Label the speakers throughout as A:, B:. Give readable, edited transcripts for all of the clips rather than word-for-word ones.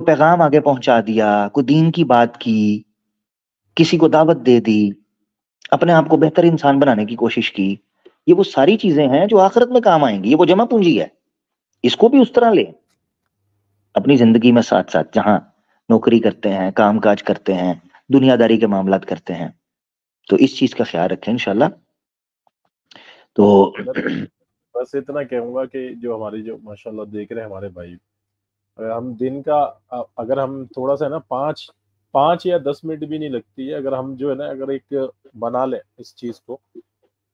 A: पैगाम आगे पहुंचा दिया, कोई दीन की बात की, किसी को दावत दे दी, अपने आप को बेहतर इंसान बनाने की कोशिश की, ये वो सारी चीजें हैं जो आखिरत में काम आएंगी। ये वो जमा पूंजी है, इसको भी उस तरह ले अपनी जिंदगी में साथ साथ, जहां नौकरी करते हैं, काम काज करते हैं, दुनियादारी के मामलात करते हैं। तो इस चीज का ख्याल रखें इंशाल्लाह। तो
B: मैं तो बस इतना कहूंगा कि जो हमारी जो माशाल्लाह देख रहे हैं हमारे भाई, अगर हम दिन का अगर हम थोड़ा सा ना 5 या 10 मिनट भी नहीं लगती है, अगर हम जो है ना अगर एक बना लें इस चीज को,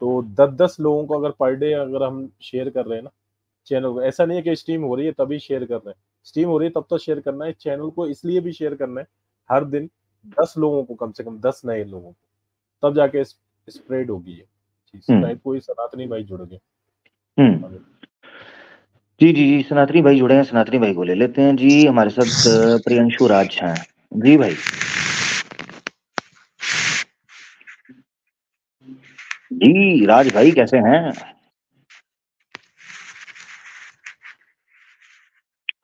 B: तो 10-10 लोगों को अगर पर डे अगर हम शेयर कर रहे हैं ना चैनल को, ऐसा नहीं है कि स्ट्रीम हो रही है तभी शेयर कर रहे हैं, स्ट्रीम हो रही है तब तो शेयर करना है, चैनल को इसलिए भी शेयर करना है हर दिन 10 लोगों को, कम से कम 10 नए लोगों को, तब जाके स्प्रेड होगी ये चीज, शायद कोई सनातनी भाई जुड़ गए।
A: जी जी जी, सनातनी भाई जुड़े हैं, सनातनी भाई को ले लेते हैं जी। हमारे साथ प्रियंशु राज हैं जी भाई। जी राज भाई कैसे हैं?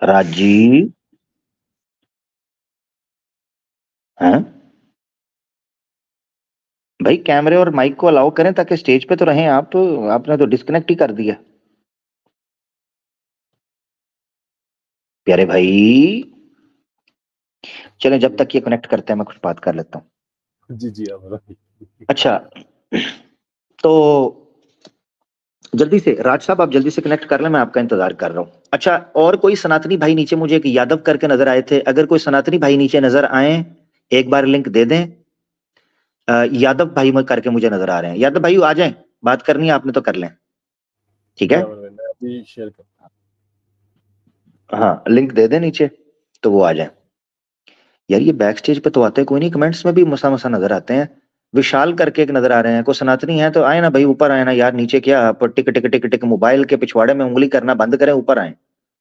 A: राज जी हैं भाई, कैमरे और माइक को अलाउ करें ताकि स्टेज पे तो रहें आप। आपने तो डिस्कनेक्ट ही कर दिया प्यारे भाई। चलें, जब तक ये कनेक्ट करते हैं मैं कुछ बात कर लेता हूँ।
B: जी जी
A: अच्छा, तो जल्दी से राज साहब आप जल्दी से कनेक्ट कर लें, मैं आपका इंतजार कर रहा हूँ। अच्छा, और कोई सनातनी भाई नीचे मुझे एक यादव करके नजर आए थे, अगर कोई सनातनी भाई नीचे नजर आए एक बार लिंक दे दें। यादव भाई करके मुझे नजर आ रहे हैं, यादव भाई आ जाएं, बात करनी है आपने तो कर लें, ठीक है?
B: अभी शेयर कर,
A: हाँ लिंक दे दें नीचे तो वो आ जाए। यार ये बैक स्टेज पे तो आते कोई नहीं, कमेंट्स में भी मसा मसा नजर आते हैं। विशाल करके एक नजर आ रहे हैं, कोई सनातनी है तो आए ना भाई, ऊपर आए ना यार, नीचे क्या आप टिक टिक टिक टिक मोबाइल के पिछवाड़े में उंगली करना बंद करें, ऊपर आए,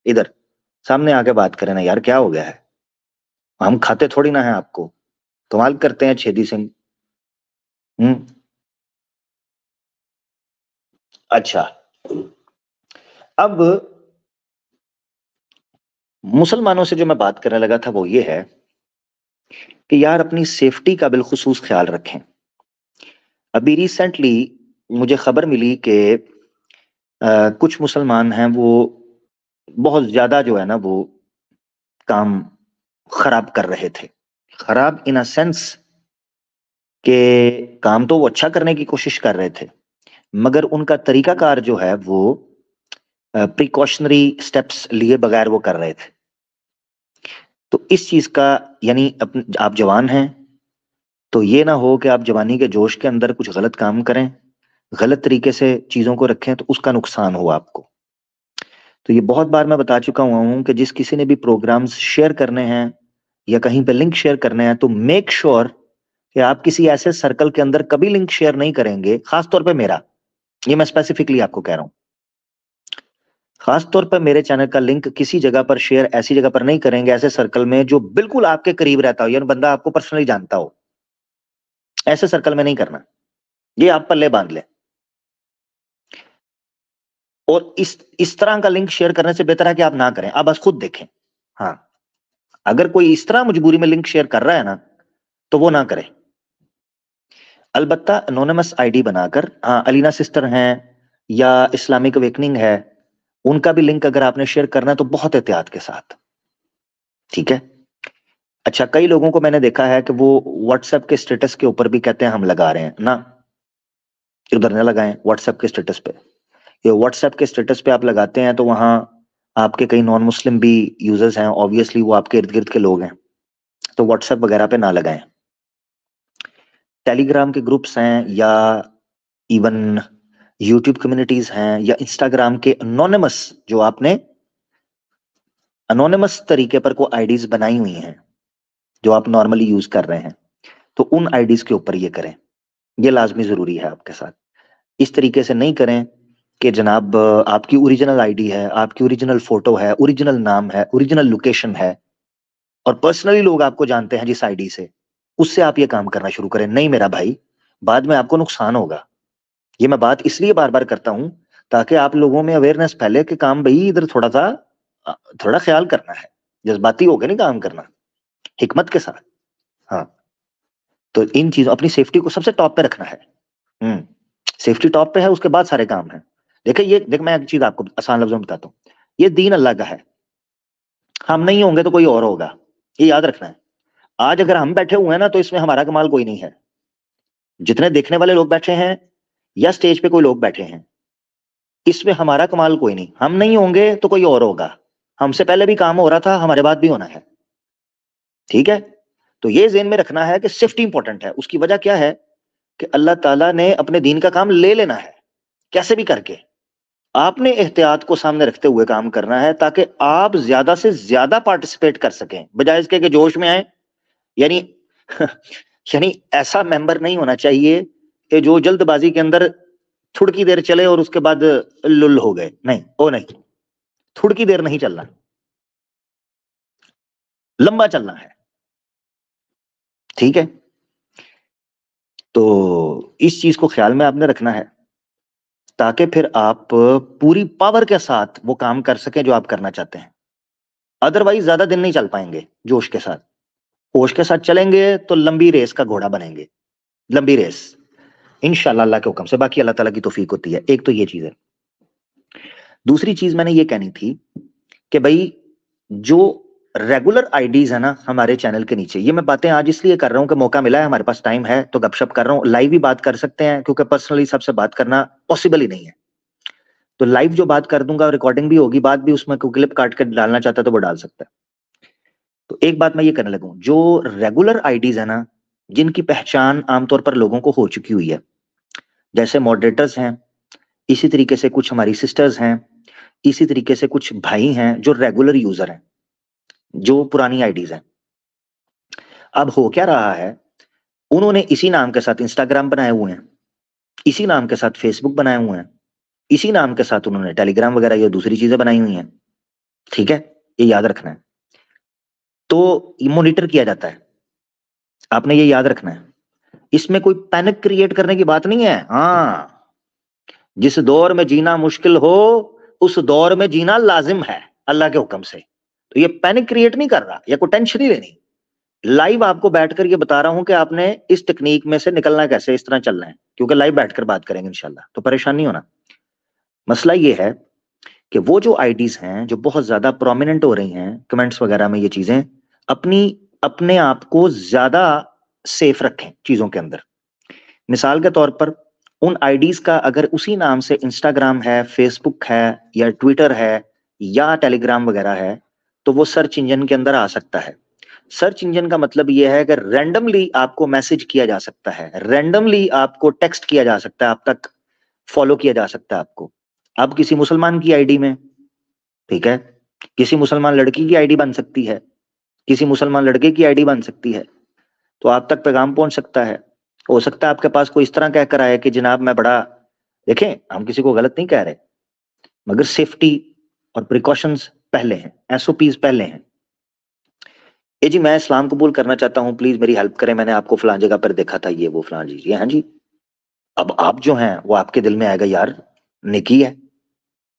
A: इधर सामने आके बात करें ना यार, क्या हो गया है? हम खाते थोड़ी ना है आपको, कमाल करते हैं छेदी सिंह। अच्छा, अब मुसलमानों से जो मैं बात करने लगा था वो ये है कि यार अपनी सेफ्टी का बिलखुसूस ख्याल रखें। अभी रिसेंटली मुझे खबर मिली कि कुछ मुसलमान हैं वो बहुत ज्यादा जो है ना वो काम खराब कर रहे थे। खराब इन अ सेंस के काम तो वो अच्छा करने की कोशिश कर रहे थे, मगर उनका तरीकाकार जो है वो प्रिकॉशनरी स्टेप्स लिए बगैर वो कर रहे थे। तो इस चीज का यानी आप जवान हैं तो ये ना हो कि आप जवानी के जोश के अंदर कुछ गलत काम करें, गलत तरीके से चीजों को रखें तो उसका नुकसान हो आपको। तो ये बहुत बार मैं बता चुका हुआ हूं कि जिस किसी ने भी प्रोग्राम्स शेयर करने हैं या कहीं पे लिंक शेयर करने हैं तो मेक श्योर कि आप किसी ऐसे सर्कल के अंदर कभी लिंक शेयर नहीं करेंगे, खासतौर पे मेरा, ये मैं स्पेसिफिकली आपको कह रहा हूं, खासतौर पर मेरे चैनल का लिंक किसी जगह पर शेयर ऐसी जगह पर नहीं करेंगे, ऐसे सर्कल में जो बिल्कुल आपके करीब रहता हो, यानी बंदा आपको पर्सनली जानता हो, ऐसे सर्कल में नहीं करना। ये आप पल्ले बांध ले। और इस तरह का लिंक शेयर करने से बेहतर है कि आप ना करें, आप बस खुद देखें। हाँ, अगर कोई इस तरह मजबूरी में लिंक शेयर कर रहा है ना तो वो ना करे। अलबत्ता एनोनिमस आईडी बनाकर, हाँ अलीना सिस्टर हैं या इस्लामिक अवेकनिंग है, उनका भी लिंक अगर आपने शेयर करना है तो बहुत एहतियात के साथ, ठीक है? अच्छा, कई लोगों को मैंने देखा है कि वो व्हाट्सएप के स्टेटस के ऊपर भी कहते हैं हम लगा रहे हैं ना, उधर न लगाएं व्हाट्सएप के स्टेटस पे। ये व्हाट्सएप के स्टेटस पे आप लगाते हैं तो वहां आपके कई नॉन मुस्लिम भी यूजर्स हैं, ऑब्वियसली वो आपके इर्द गिर्द के लोग हैं, तो व्हाट्सएप वगैरह पे ना लगाएं। टेलीग्राम के ग्रुप्स हैं या इवन यूट्यूब कम्युनिटीज हैं या इंस्टाग्राम के अनोनिमस, जो आपने अनोनिमस तरीके पर को आईडीज बनाई हुई हैं जो आप नॉर्मली यूज कर रहे हैं, तो उन आईडीज के ऊपर ये करें, ये लाजमी जरूरी है आपके साथ। इस तरीके से नहीं करें कि जनाब आपकी ओरिजिनल आईडी है, आपकी ओरिजिनल फोटो है, ओरिजिनल नाम है, ओरिजिनल लोकेशन है और पर्सनली लोग आपको जानते हैं जिस आईडी से, उससे आप ये काम करना शुरू करें। नहीं मेरा भाई, बाद में आपको नुकसान होगा। ये मैं बात इसलिए बार बार करता हूं ताकि आप लोगों में अवेयरनेस फैले कि काम भाई इधर थोड़ा सा थोड़ा ख्याल करना है। जज्बाती होकर नहीं काम करना, हिकमत के साथ। हाँ, तो इन चीजों, अपनी सेफ्टी को सबसे टॉप पे रखना है। सेफ्टी टॉप पे है, उसके बाद सारे काम है। देख मैं एक चीज आपको आसान लफ्जों में बताता हूँ, ये दीन अल्लाह का है, हम नहीं होंगे तो कोई और होगा, ये याद रखना है। आज अगर हम बैठे हुए हैं ना, तो इसमें हमारा कमाल कोई नहीं है। जितने देखने वाले लोग बैठे हैं या स्टेज पे कोई लोग बैठे हैं, इसमें हमारा कमाल कोई नहीं। हम नहीं होंगे तो कोई और होगा, हमसे पहले भी काम हो रहा था, हमारे बाद भी होना है, ठीक है। तो ये ज़हन में रखना है कि सेफ्टी इंपॉर्टेंट है। उसकी वजह क्या है कि अल्लाह ताला ने अपने दीन का काम ले लेना है, कैसे भी करके आपने एहतियात को सामने रखते हुए काम करना है, ताकि आप ज्यादा से ज्यादा पार्टिसिपेट कर सकें, बजाय इसके कि जोश में आए। यानी यानी ऐसा मेंबर नहीं होना चाहिए कि जो जल्दबाजी के अंदर थोड़ी देर चले और उसके बाद लुल हो गए। नहीं, वो नहीं, थोड़ी देर नहीं चलना, लंबा चलना है, ठीक है। तो इस चीज को ख्याल में आपने रखना है, ताकि फिर आप पूरी पावर के साथ वो काम कर सकें जो आप करना चाहते हैं। अदरवाइज ज्यादा दिन नहीं चल पाएंगे जोश के साथ। होश के साथ चलेंगे तो लंबी रेस का घोड़ा बनेंगे, लंबी रेस, इंशाल्लाह अल्लाह के हुक्म से। बाकी अल्लाह ताला की तौफीक होती है। एक तो ये चीज है। दूसरी चीज मैंने ये कहनी थी कि भाई जो रेगुलर आईडीज है ना हमारे चैनल के नीचे, ये मैं बातें आज इसलिए कर रहा हूं कि मौका मिला है, हमारे पास टाइम है तो गपशप कर रहा हूं। लाइव भी बात कर सकते हैं, क्योंकि पर्सनली सबसे बात करना पॉसिबल ही नहीं है। तो लाइव जो बात कर दूंगा, रिकॉर्डिंग भी होगी, बात भी उसमें क्लिप काट कर डालना चाहता है तो वो डाल सकता है। तो एक बात मैं ये करने लगूं, जो रेगुलर आईडीज है ना, जिनकी पहचान आमतौर पर लोगों को हो चुकी हुई है, जैसे मॉडरेटर्स हैं, इसी तरीके से कुछ हमारी सिस्टर्स हैं, इसी तरीके से कुछ भाई हैं जो रेगुलर यूजर हैं, जो पुरानी आईडीज हैं। अब हो क्या रहा है, उन्होंने इसी नाम के साथ इंस्टाग्राम बनाए हुए हैं, इसी नाम के साथ फेसबुक बनाए हुए हैं, इसी नाम के साथ उन्होंने टेलीग्राम वगैरह या दूसरी चीजें बनाई हुई हैं, ठीक है। ये याद रखना है। तो ये मॉनिटर किया जाता है, आपने ये याद रखना है। इसमें कोई पैनिक क्रिएट करने की बात नहीं है। हाँ, जिस दौर में जीना मुश्किल हो, उस दौर में जीना लाजिम है अल्लाह के हुक्म से। तो ये पैनिक क्रिएट नहीं कर रहा या कोई टेंशन नहीं लेनी। लाइव आपको बैठकर ये बता रहा हूं कि आपने इस टेक्निक में से निकलना कैसे, इस तरह चलना है, क्योंकि लाइव बैठकर बात करेंगे इंशाल्लाह, तो परेशान नहीं होना। मसला ये है कि वो जो आईडीज हैं जो बहुत ज्यादा प्रोमिनेंट हो रही हैं कमेंट्स वगैरह में, ये चीजें अपने आप को ज्यादा सेफ रखें चीजों के अंदर। मिसाल के तौर पर उन आईडीज का अगर उसी नाम से इंस्टाग्राम है, फेसबुक है या ट्विटर है या टेलीग्राम वगैरह है, तो वो सर्च इंजन के अंदर आ सकता है। सर्च इंजन का मतलब यह है कि रैंडमली आपको मैसेज किया जा सकता है, रैंडमली आपको टेक्स्ट किया जा सकता है, आप तक फॉलो किया जा सकता है आपको। अब किसी मुसलमान की आईडी में, ठीक है, किसी मुसलमान लड़की की आईडी बन सकती है, किसी मुसलमान लड़के की आईडी बन सकती है, तो आप तक पैगाम पहुंच सकता है। हो सकता है आपके पास कोई इस तरह कहकर आए कि जनाब मैं बड़ा, देखें हम किसी को गलत नहीं कह रहे, मगर सेफ्टी और प्रिकॉशंस पहले हैं, एसओपीज पहले हैं। ये जी मैं इस्लाम कबूल करना चाहता हूं, प्लीज मेरी हेल्प करें, मैंने आपको फलां जगह पर देखा था, ये वो फलां जी, हाँ जी। अब आप जो हैं वो आपके दिल में आएगा यार नेकी है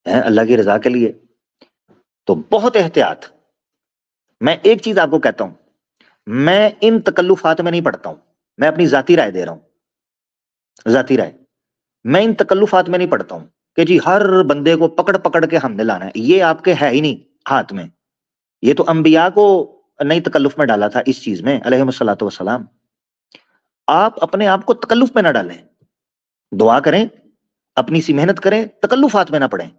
A: अल्लाह की रजा के लिए, तो बहुत एहतियात। मैं एक चीज आपको कहता हूं, मैं इन तकल्लुफात में नहीं पड़ता हूं, मैं अपनी जाती राय दे रहा हूं, जाती राय। मैं इन तकल्लुफात में नहीं पड़ता हूं कि जी हर बंदे को पकड़ पकड़ के हमने लाना है, ये आपके है ही नहीं हाथ में। ये तो अंबिया को नई तकल्लुफ में डाला था इस चीज में, अलैहिस्सलातु वस्सलाम। आप अपने आप को तकल्लुफ में ना डालें, दुआ करें, अपनी सी मेहनत करें, तकल्लुफात में ना पड़े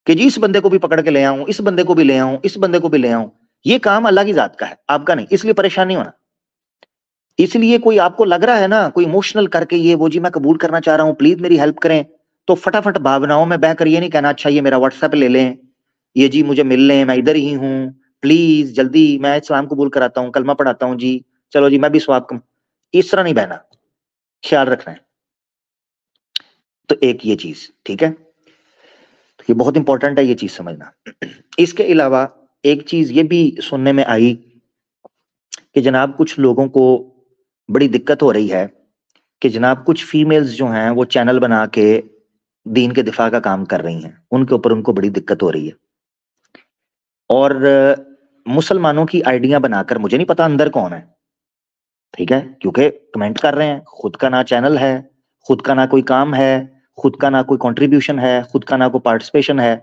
A: कि जी इस बंदे को भी पकड़ के ले आऊं, इस बंदे को भी ले आऊं, इस बंदे को भी ले आऊं। ये काम अल्लाह की जात का है, आपका नहीं, इसलिए परेशान नहीं होना। इसलिए कोई आपको लग रहा है ना, कोई इमोशनल करके ये वो जी मैं कबूल करना चाह रहा हूं, प्लीज मेरी हेल्प करें, तो फटाफट भावनाओं में बहकर ये नहीं कहना अच्छा ये मेरा व्हाट्सएप ले लें, ये जी मुझे मिल लें, मैं इधर ही हूं, प्लीज जल्दी मैं इस्लाम कबूल कराता हूं, कलमा पढ़ाता हूं जी, चलो जी मैं भी स्वाब कम। इस तरह नहीं बहना, ख्याल रखना है। तो एक ये चीज, ठीक है, तो ये बहुत इंपॉर्टेंट है ये चीज समझना। इसके अलावा एक चीज ये भी सुनने में आई कि जनाब कुछ लोगों को बड़ी दिक्कत हो रही है कि जनाब कुछ फीमेल्स जो हैं वो चैनल बना के दीन के दिफा का काम कर रही हैं, उनके ऊपर उनको बड़ी दिक्कत हो रही है। और मुसलमानों की आइडिया बनाकर, मुझे नहीं पता अंदर कौन है, ठीक है, क्योंकि कमेंट कर रहे हैं, खुद का ना चैनल है, खुद का ना कोई काम है, खुद का ना कोई कंट्रीब्यूशन है, खुद का ना कोई पार्टिसिपेशन है,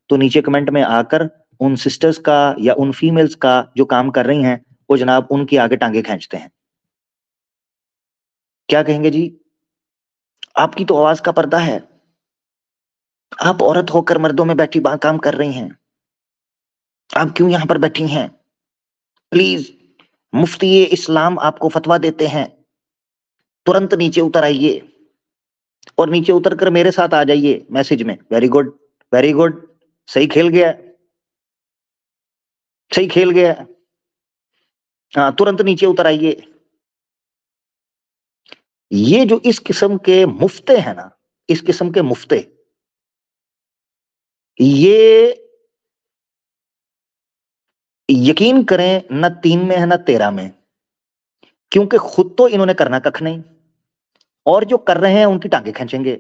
A: तो नीचे कमेंट में आकर उन सिस्टर्स का या उन फीमेल्स का जो काम कर रही हैं, वो जनाब उनकी आगे टांगे खींचते हैं। क्या कहेंगे जी? आपकी तो आवाज का पर्दा है, आप औरत होकर मर्दों में बैठी काम कर रही हैं, आप क्यों यहां पर बैठी हैं? प्लीज, मुफ्ती इस्लाम आपको फतवा देते हैं, तुरंत नीचे उतर आइए और नीचे उतर कर मेरे साथ आ जाइए मैसेज में। वेरी गुड, वेरी गुड, सही खेल गया, सही खेल गया। हाँ, तुरंत नीचे उतर आइए। ये जो इस किस्म के मुफ्ते हैं ना, इस किस्म के मुफ्ते, ये यकीन करें न 3 में है न 13 में, क्योंकि खुद तो इन्होंने करना कख नहीं, और जो कर रहे हैं उनकी टांगे खींचेंगे।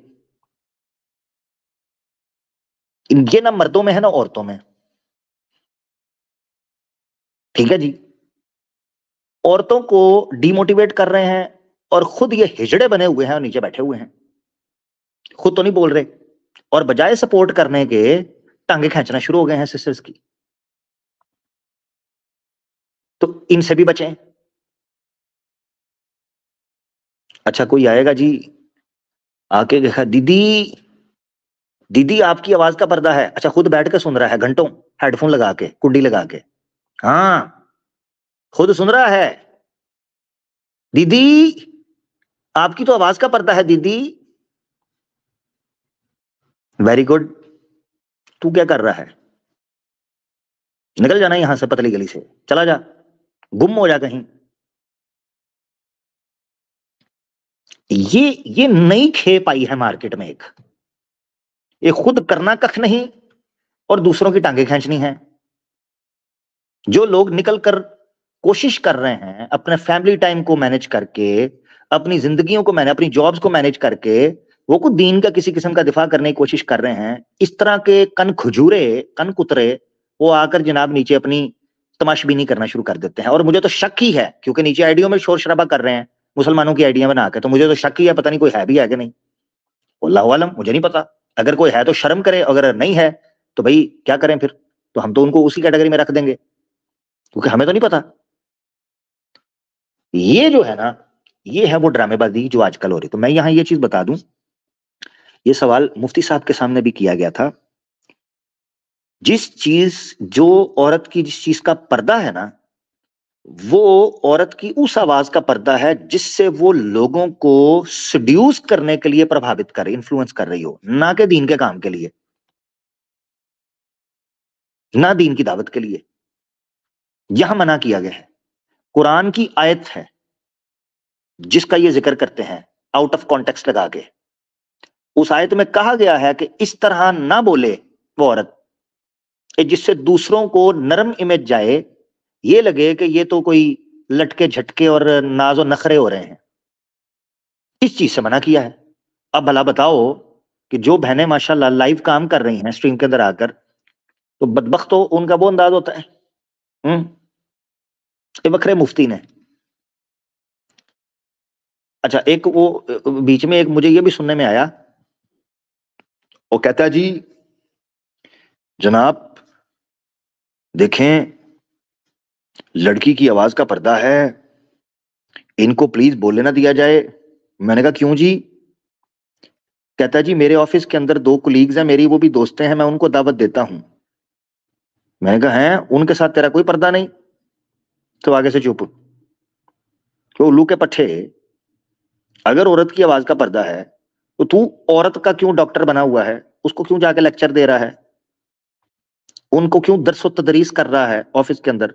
A: ये ना मर्दों में है ना औरतों में, ठीक है जी। औरतों को डिमोटिवेट कर रहे हैं और खुद ये हिजड़े बने हुए हैं और नीचे बैठे हुए हैं, खुद तो नहीं बोल रहे, और बजाय सपोर्ट करने के टांगे खींचना शुरू हो गए हैं सिस्टर्स की। तो इनसे भी बचें। अच्छा, कोई आएगा जी आके देखा, दीदी दीदी आपकी आवाज का पर्दा है। अच्छा, खुद बैठ के सुन रहा है घंटों, हेडफोन लगा के, कुंडी लगा के, हाँ, खुद सुन रहा है। दीदी आपकी तो आवाज का पर्दा है दीदी। वेरी गुड, तू क्या कर रहा है? निकल जाना यहां से, पतली गली से चला जा, गुम हो जा कहीं। ये नई खेप आई है मार्केट में एक, ये खुद करना कख नहीं और दूसरों की टांगे खींचनी है। जो लोग निकल कर कोशिश कर रहे हैं अपने फैमिली टाइम को मैनेज करके, अपनी जिंदगियों को मैनेज, अपनी जॉब्स को मैनेज करके, वो कुछ दीन का किसी किस्म का दिफा करने की कोशिश कर रहे हैं, इस तरह के कन खजूरे, कन कुतरे, वो आकर जनाब नीचे अपनी तमाशबीनी करना शुरू कर देते हैं। और मुझे तो शक ही है, क्योंकि नीचे आईडियो में शोर शराबा कर रहे हैं मुसलमानों की आइडिया बना के, तो मुझे तो शक ही है, पता नहीं कोई है भी है कि नहीं, अल्लाह आलम, मुझे नहीं पता। अगर कोई है तो शर्म करे, अगर नहीं है तो भाई क्या करें फिर, तो हम तो उनको उसी कैटेगरी में रख देंगे, क्योंकि हमें तो नहीं पता। ये जो है ना, ये है वो ड्रामेबाजी जो आजकल हो रही। तो मैं यहां ये चीज बता दूं, ये सवाल मुफ्ती साहब के सामने भी किया गया था। जिस चीज, जो औरत की जिस चीज का पर्दा है ना, वो औरत की उस आवाज का पर्दा है जिससे वो लोगों को सड्यूस करने के लिए प्रभावित करे, इन्फ्लुएंस कर रही हो, ना के दीन के काम के लिए, ना दीन की दावत के लिए। यहां मना किया गया है। कुरान की आयत है जिसका ये जिक्र करते हैं आउट ऑफ कॉन्टेक्स्ट लगा के। उस आयत में कहा गया है कि इस तरह ना बोले वो औरत, जिससे दूसरों को नरम इमेज जाए, ये लगे कि ये तो कोई लटके झटके और नाजो नखरे हो रहे हैं। इस चीज से मना किया है। अब भला बताओ कि जो बहनें माशाल्लाह लाइव काम कर रही हैं स्ट्रीम के अंदर आकर, तो बदबख्त तो उनका वो अंदाज होता है। ये बखरे मुफ्ती ने। अच्छा, एक वो बीच में एक मुझे ये भी सुनने में आया, वो कहता है जी जनाब देखें, लड़की की आवाज का पर्दा है, इनको प्लीज बोलने ना दिया जाए। मैंने कहा क्यों जी? कहता है जी मेरे ऑफिस के अंदर 2 कुलीग्स हैं मेरी, वो भी दोस्तें हैं, मैं उनको दावत देता हूं। मैंने कहा है, उनके साथ तेरा कोई पर्दा नहीं? तो आगे से चुप। तो उल्लू के पट्टे, अगर औरत की आवाज का पर्दा है तो तू औरत का क्यों डॉक्टर बना हुआ है? उसको क्यों जाके लेक्चर दे रहा है? उनको क्यों दरसो तदरीस कर रहा है ऑफिस के अंदर?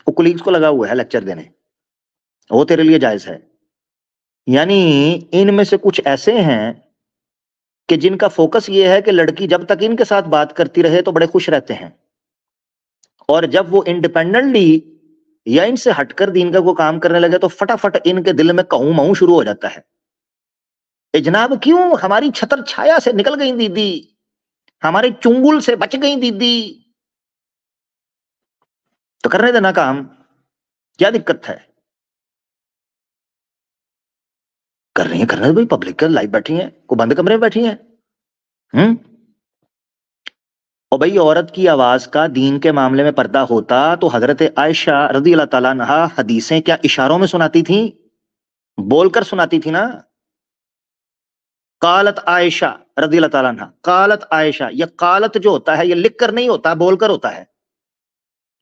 A: वो कुलीग्स को लगा हुआ है लेक्चर देने, वो तेरे लिए जायज है। यानी इनमें से कुछ ऐसे हैं कि जिनका फोकस ये है कि लड़की जब तक इनके साथ बात करती रहे तो बड़े खुश रहते हैं, और जब वो इंडिपेंडेंटली या इनसे हटकर दीन का कोई काम करने लगे तो फटाफट इनके दिल में कहूं महू शुरू हो जाता है। ए जनाब क्यों हमारी छतर छाया से निकल गई दीदी, हमारे चुंगुल से बच गई दीदी। तो करने देना काम, क्या दिक्कत है? कर रही है, करने दो भाई, पब्लिक का लाइव बैठी है, को बंद कमरे में बैठी है। और भाई औरत की आवाज का दीन के मामले में पर्दा होता तो हजरत आयशा रजी अल्लाह ताला अन्हा हदीसें क्या इशारों में सुनाती थी, बोलकर सुनाती थी ना। कालत आयशा रजी अल्लाह ताला अन्हा, कालत आयशा, ये कालत जो होता है ये लिख कर नहीं होता, बोलकर होता है।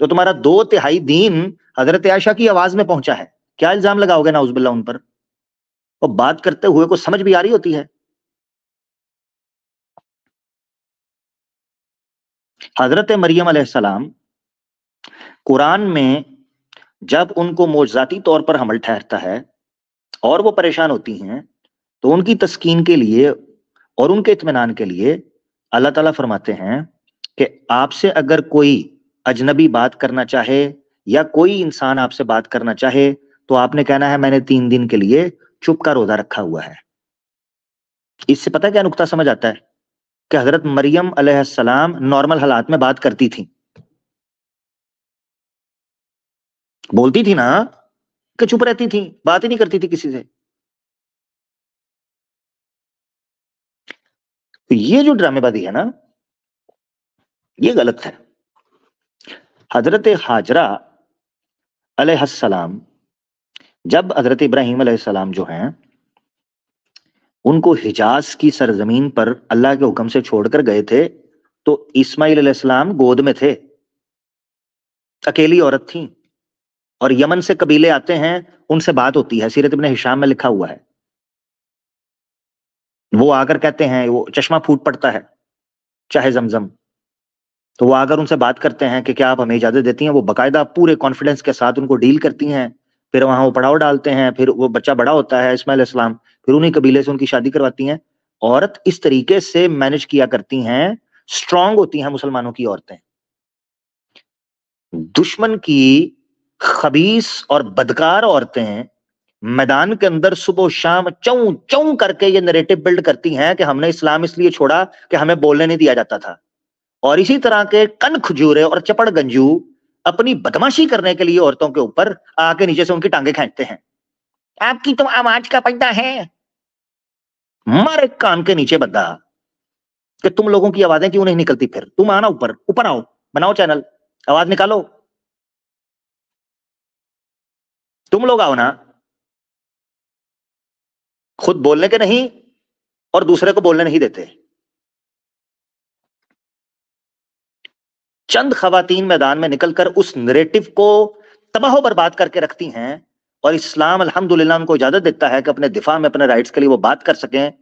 A: जो तुम्हारा 2/3 दीन हजरत आयशा की आवाज में पहुंचा है, क्या इल्जाम लगाओगे नाउजुबिल्लाह उन पर? और बात करते हुए को समझ भी आ रही होती है। हजरत मरियम अलैहिस्सलाम, कुरान में जब उनको मोजजाती तौर पर हमल ठहरता है और वो परेशान होती हैं, तो उनकी तस्कीन के लिए और उनके इत्मीनान के लिए अल्लाह ताला फरमाते हैं कि आपसे अगर कोई अजनबी बात करना चाहे या कोई इंसान आपसे बात करना चाहे तो आपने कहना है मैंने 3 दिन के लिए चुप का रोजा रखा हुआ है। इससे पता क्या नुक्ता समझ आता है कि हजरत मरियम अलैहिस्सलाम नॉर्मल हालात में बात करती थी, बोलती थी ना, कि चुप रहती थी, बात ही नहीं करती थी किसी से। तो ये जो ड्रामेबाजी है ना, ये गलत है। हजरत हाजरा अलैहिस्सलाम, जब हजरत इब्राहिम अलैहिस्सलाम जो हैं उनको हिजाज की सरजमीन पर अल्लाह के हुक्म से छोड़कर गए थे, तो इस्माइल अलैहिस्सलाम गोद में थे, अकेली औरत थी, और यमन से कबीले आते हैं, उनसे बात होती है, सीरत इब्न हिशाम में लिखा हुआ है। वो आकर कहते हैं, वो चश्मा फूट पड़ता है चाहे जमजम, तो वो आकर उनसे बात करते हैं कि क्या आप हमें इजाजत देती हैं। वो बाकायदा पूरे कॉन्फिडेंस के साथ उनको डील करती हैं, फिर वहां वो पड़ाव डालते हैं, फिर वो बच्चा बड़ा होता है इस्माइल अलैहिस्सलाम, फिर उन्हीं कबीले से उनकी शादी करवाती हैं। औरत इस तरीके से मैनेज किया करती हैं, स्ट्रांग होती हैं मुसलमानों की औरतें। दुश्मन की खबीस और बदकार औरतें मैदान के अंदर सुबह शाम चौं चौं करके ये नैरेटिव बिल्ड करती हैं कि हमने इस्लाम इसलिए छोड़ा कि हमें बोलने नहीं दिया जाता था। और इसी तरह के कन खजूरे और चपड़ गंजू अपनी बदमाशी करने के लिए औरतों के ऊपर आके नीचे से उनकी टांगे खींचते हैं। आपकी तो आवाज का पर्दा है, मारे कान के नीचे बद्दा, कि तुम लोगों की आवाजें क्यों नहीं निकलती? फिर तुम आना ऊपर, ऊपर आओ, बनाओ चैनल, आवाज निकालो, तुम लोग आओ ना। खुद बोलने के नहीं और दूसरे को बोलने नहीं देते। चंद खवातीन मैदान में निकलकर उस नैरेटिव को तबाह बर्बाद करके रखती हैं, और इस्लाम अल्हम्दुलिल्लाह उनको इजाजत देता है कि अपने दिफा में, अपने राइट्स के लिए वो बात कर सकें।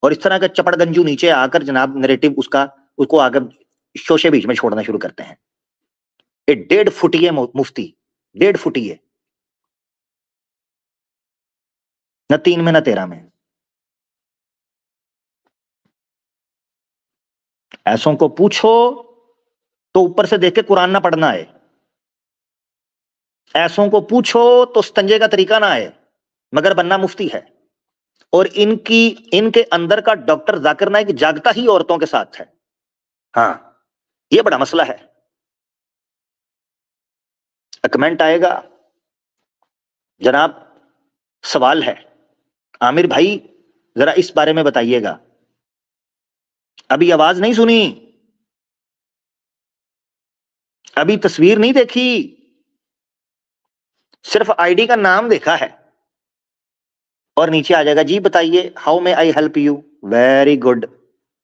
A: और इस तरह के चपड़गंजू नीचे आकर जनाब नैरेटिव उसका उसको आगे शोशे बीच में छोड़ना शुरू करते हैं। ये 1.5 फुटिए मुफ्ती, 1.5 फुटिए, न 3 में न 13 में। ऐसों को पूछो तो ऊपर से देख के कुरान ना पढ़ना है, ऐसों को पूछो तो स्तंजे का तरीका ना आए, मगर बनना मुफ्ती है। और इनके अंदर का डॉक्टर जाकिर नाइक जागता ही औरतों के साथ है। हाँ, ये बड़ा मसला है। कमेंट आएगा, जनाब सवाल है आमिर भाई जरा इस बारे में बताइएगा, अभी आवाज नहीं सुनी, अभी तस्वीर नहीं देखी, सिर्फ आईडी का नाम देखा है, और नीचे आ जाएगा जी बताइए how may I help you. Very good,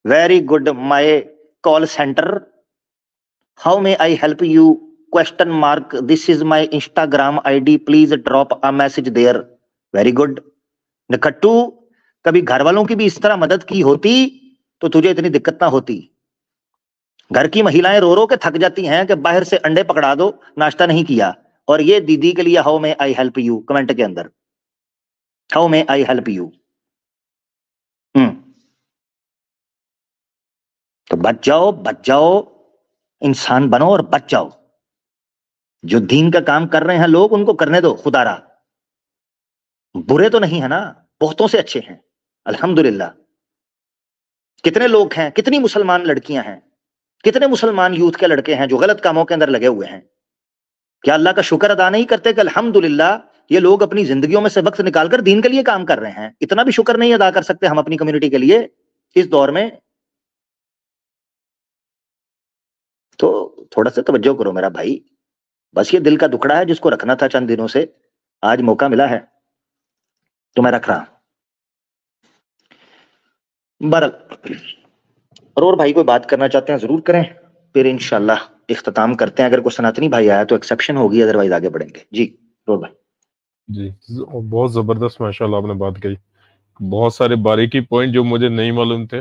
A: very good my call centre, how may I help you question mark, this is my Instagram ID, please drop a message there. Very good निकट्टू, कभी घर वालों की भी इस तरह मदद की होती तो तुझे इतनी दिक्कत ना होती। घर की महिलाएं रो रो के थक जाती हैं कि बाहर से अंडे पकड़ा दो, नाश्ता नहीं किया, और ये दीदी के लिए how may I help you comment के अंदर, how may I help you. तो बच जाओ, बच जाओ, इंसान बनो और बच जाओ। जो दीन का काम कर रहे हैं लोग उनको करने दो, खुदारा बुरे तो नहीं है ना, बहुतों से अच्छे हैं अल्हम्दुलिल्लाह। कितने लोग हैं, कितनी मुसलमान लड़कियां हैं, कितने मुसलमान यूथ के लड़के हैं जो गलत कामों के अंदर लगे हुए हैं। क्या अल्लाह का शुक्र अदा नहीं करते कि अल्हम्दुलिल्लाह ये लोग अपनी जिंदगियों में से वक्त निकालकर दीन के लिए काम कर रहे हैं? इतना भी शुक्र नहीं अदा कर सकते हम अपनी कम्युनिटी के लिए इस दौर में? तो थोड़ा सा तवज्जो करो मेरा भाई। बस ये दिल का दुखड़ा है जिसको रखना था चंद दिनों से, आज मौका मिला है तो मैं रख रहा हूं। और भाई कोई बात करना चाहते हैं जरूर करें, फिर इंशाल्लाह इख्तिताम करते हैं। अगर कोई सनातनी भाई आया तो एक्सेप्शन होगी, अदरवाइज आगे बढ़ेंगे। जी रोर भाई।
B: जी बहुत जबरदस्त माशाल्लाह आपने बात कही, बहुत सारे बारीकी पॉइंट जो मुझे नहीं मालूम थे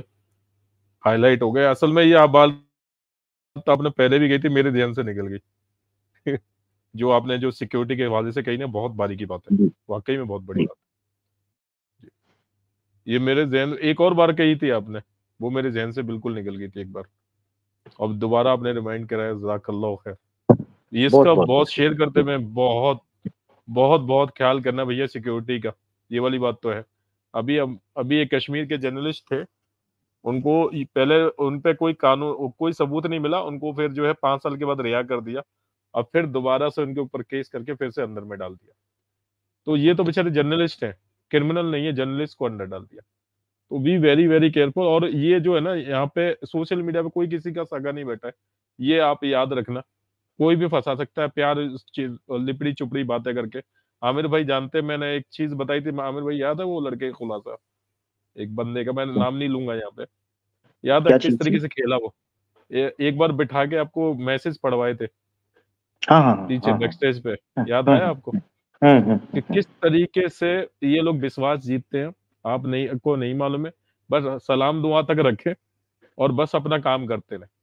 B: हाईलाइट हो गए। असल में ये बात तो आपने पहले भी कही थी, मेरे ध्यान से निकल गई जो आपने जो सिक्योरिटी के हवाले से कही ना, बहुत बारीकी बात है, वाकई में बहुत बड़ी बात है। ये मेरे जहन, एक और बार कही थी आपने, वो मेरे जहन से बिल्कुल निकल गई थी एक बार, अब दोबारा आपने रिमाइंड कराया, जज़ाकल्लाह खैर। ये इसका बहुत शेयर करते में बहुत बहुत बहुत ख्याल करना भैया सिक्योरिटी का, ये वाली बात तो है। अभी एक कश्मीर के जर्नलिस्ट थे, उनको पहले उन पे कोई कानून कोई सबूत नहीं मिला, उनको फिर जो है 5 साल के बाद रिहा कर दिया, अब फिर दोबारा से उनके ऊपर केस करके फिर से अंदर में डाल दिया। तो ये तो बेचारे जर्नलिस्ट हैं, क्रिमिनल नहीं है, जर्नलिस्ट को अंदर डाल दिया। तो बी वेरी वेरी केयरफुल। और ये जो है ना, यहाँ पे सोशल मीडिया पे कोई किसी का सगा नहीं बैठा है, ये आप याद रखना, कोई भी फंसा सकता है प्यार लिपड़ी चुपड़ी बातें करके। आमिर भाई जानते, मैंने एक चीज बताई थी, आमिर भाई याद है वो लड़के का खुलासा, एक बंदे का, मैं नाम नहीं लूंगा यहाँ पे, याद है किस तरीके से खेला वो? एक बार बिठा के आपको मैसेज पढ़वाए थे पीछे बैक स्टेज पे, याद आया आपको कि किस तरीके से ये लोग विश्वास जीतते हैं? आप नहीं मालूम है, बस सलाम दुआ तक रखे और बस अपना काम करते रहे।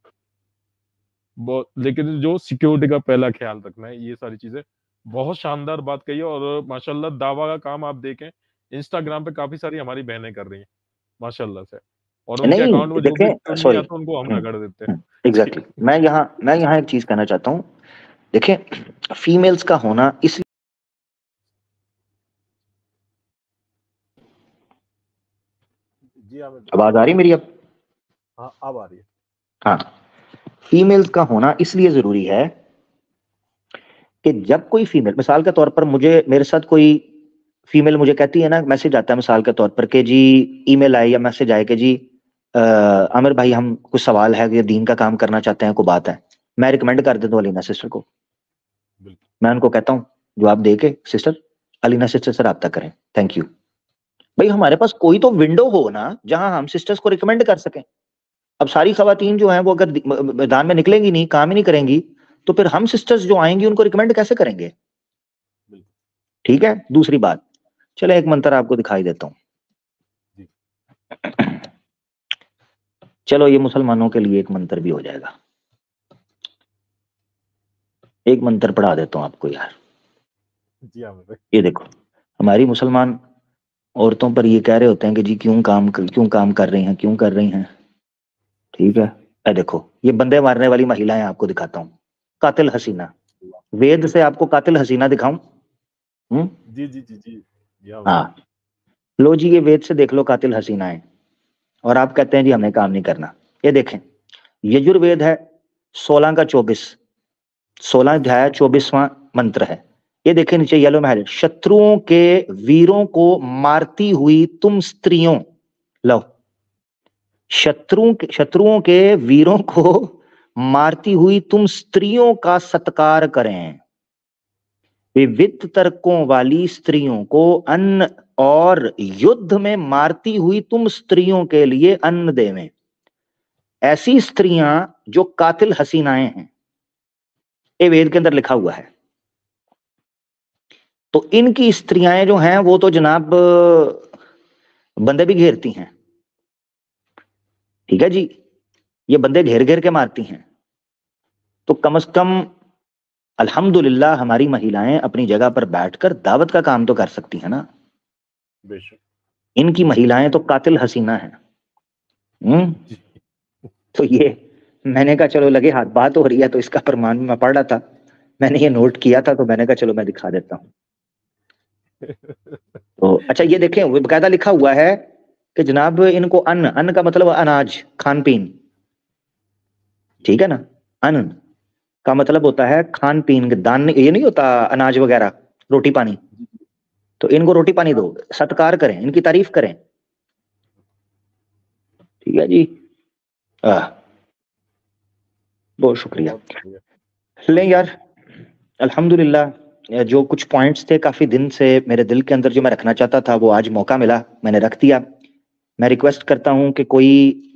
B: लेकिन जो सिक्योरिटी का पहला ख्याल रखना है, ये सारी चीजें बहुत शानदार बात कही है। और माशाल्लाह दावा का काम आप देखें, इंस्टाग्राम पे काफी सारी हमारी बहनें कर रही हैं माशाल्लाह से, और उनके अकाउंट में जो भी नहीं आता उनको हम रगड़ देते हैं।
A: एग्जैक्टली। मैं यहाँ एक चीज कहना चाहता हूँ, देखें फीमेल्स का होना इस
B: जी
A: आवाज आ रही मेरी अब?
B: हाँ अब आ रही है।
A: हाँ, फीमेल्स का होना इसलिए जरूरी है कि जब कोई फीमेल, मिसाल के तौर पर मेरे साथ कोई फीमेल मुझे कहती है ना, मैसेज आता है मिसाल के तौर पर कि जी ईमेल आए या मैसेज आए कि जी आमिर भाई हम कुछ सवाल है कि दीन का काम करना चाहते हैं, कोई बात है, मैं रिकमेंड कर देता हूँ अलीना सिस्टर को। मैं उनको कहता हूँ जवाब दे के, सिस्टर अलीना सिस्टर से रब्ता करें, थैंक यू। भाई हमारे पास कोई तो विंडो हो ना जहां हम सिस्टर्स को रिकमेंड कर सकें। अब सारी खवातीन जो हैं वो अगर मैदान में निकलेंगी नहीं, काम ही नहीं करेंगी, तो फिर हम सिस्टर्स जो आएंगी उनको रिकमेंड कैसे करेंगे? ठीक है। दूसरी बात, चले एक मंत्र आपको दिखाई देता हूं। चलो ये मुसलमानों के लिए एक मंत्र भी हो जाएगा, एक मंत्र पढ़ा देता हूं आपको यार। ये देखो, हमारी मुसलमान औरतों पर ये कह रहे होते हैं कि जी क्यों काम कर रही हैं। ठीक है, ये देखो ये बंदे मारने वाली महिलाएं आपको दिखाता हूं, कातिल हसीना। वेद से आपको कातिल हसीना दिखाऊं?
B: जी
A: हाँ लो जी, ये वेद से देख लो कातिल हसीनाएं, और आप कहते हैं जी हमें काम नहीं करना। ये देखें, यजुर्वेद है 16 का 24, 16 अध्याय 24वां मंत्र है। ये देखें नीचे येलो में है, शत्रुओं के वीरों को मारती हुई तुम स्त्रियों, लो शत्रुओं के वीरों को मारती हुई तुम स्त्रियों का सत्कार करें। विविध तर्कों वाली स्त्रियों को अन्न और युद्ध में मारती हुई तुम स्त्रियों के लिए अन्न देवें। ऐसी स्त्रियां जो कातिल हसीनाएं हैं, ये वेद के अंदर लिखा हुआ है। तो इनकी स्त्रियां जो हैं वो तो जनाब बंदे भी घेरती हैं, ठीक है जी, ये बंदे घेर घेर के मारती हैं। तो कम से कम अल्हम्दुलिल्लाह हमारी महिलाएं अपनी जगह पर बैठकर दावत का काम तो कर सकती हैं ना। इनकी महिलाएं तो कातिल हसीना है। तो ये मैंने कहा चलो लगे हाथ बात हो रही है तो इसका प्रमाण मैं पढ़ रहा था, मैंने ये नोट किया था, तो मैंने कहा चलो मैं दिखा देता हूँ। तो अच्छा ये देखें, वो बकायदा लिखा हुआ है कि जनाब इनको अन्न का मतलब अनाज, खान पीन, ठीक है ना, अन्न, का मतलब होता है खान पीन, दान, ये नहीं होता अनाज वगैरह, रोटी पानी। तो इनको रोटी पानी दो, सत्कार करें, इनकी तारीफ करें। ठीक है जी। बहुत शुक्रिया। लें यार, अल्हम्दुलिल्लाह, जो कुछ पॉइंट्स थे काफी दिन से मेरे दिल के अंदर जो मैं रखना चाहता था, वो आज मौका मिला, मैंने रख दिया। मैं रिक्वेस्ट करता हूं कि कोई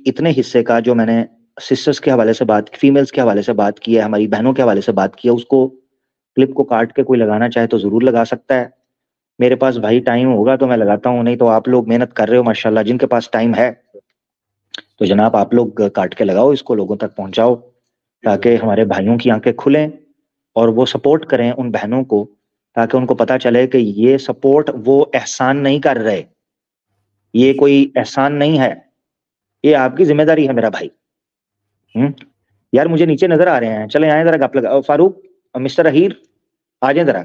A: इतने हिस्से का जो मैंने सिस्टर्स के हवाले से बात, फीमेल्स के हवाले से बात की है, हमारी बहनों के हवाले से बात की है, उसको क्लिप को काट के कोई लगाना चाहे तो जरूर लगा सकता है। मेरे पास भाई टाइम होगा तो मैं लगाता हूँ, नहीं तो आप लोग मेहनत कर रहे हो माशाल्लाह, जिनके पास टाइम है तो जनाब आप लोग काट के लगाओ, इसको लोगों तक पहुंचाओ, ताकि हमारे भाइयों की आंखें खुलें और वो सपोर्ट करें उन बहनों को, ताकि उनको पता चले कि ये सपोर्ट वो एहसान नहीं कर रहे, ये कोई एहसान नहीं है, ये आपकी जिम्मेदारी है मेरा भाई। यार मुझे नीचे नजर आ रहे हैं, चले आए जरा गप लगा। फारूक, मिस्टर अहीर, आ जाए जरा।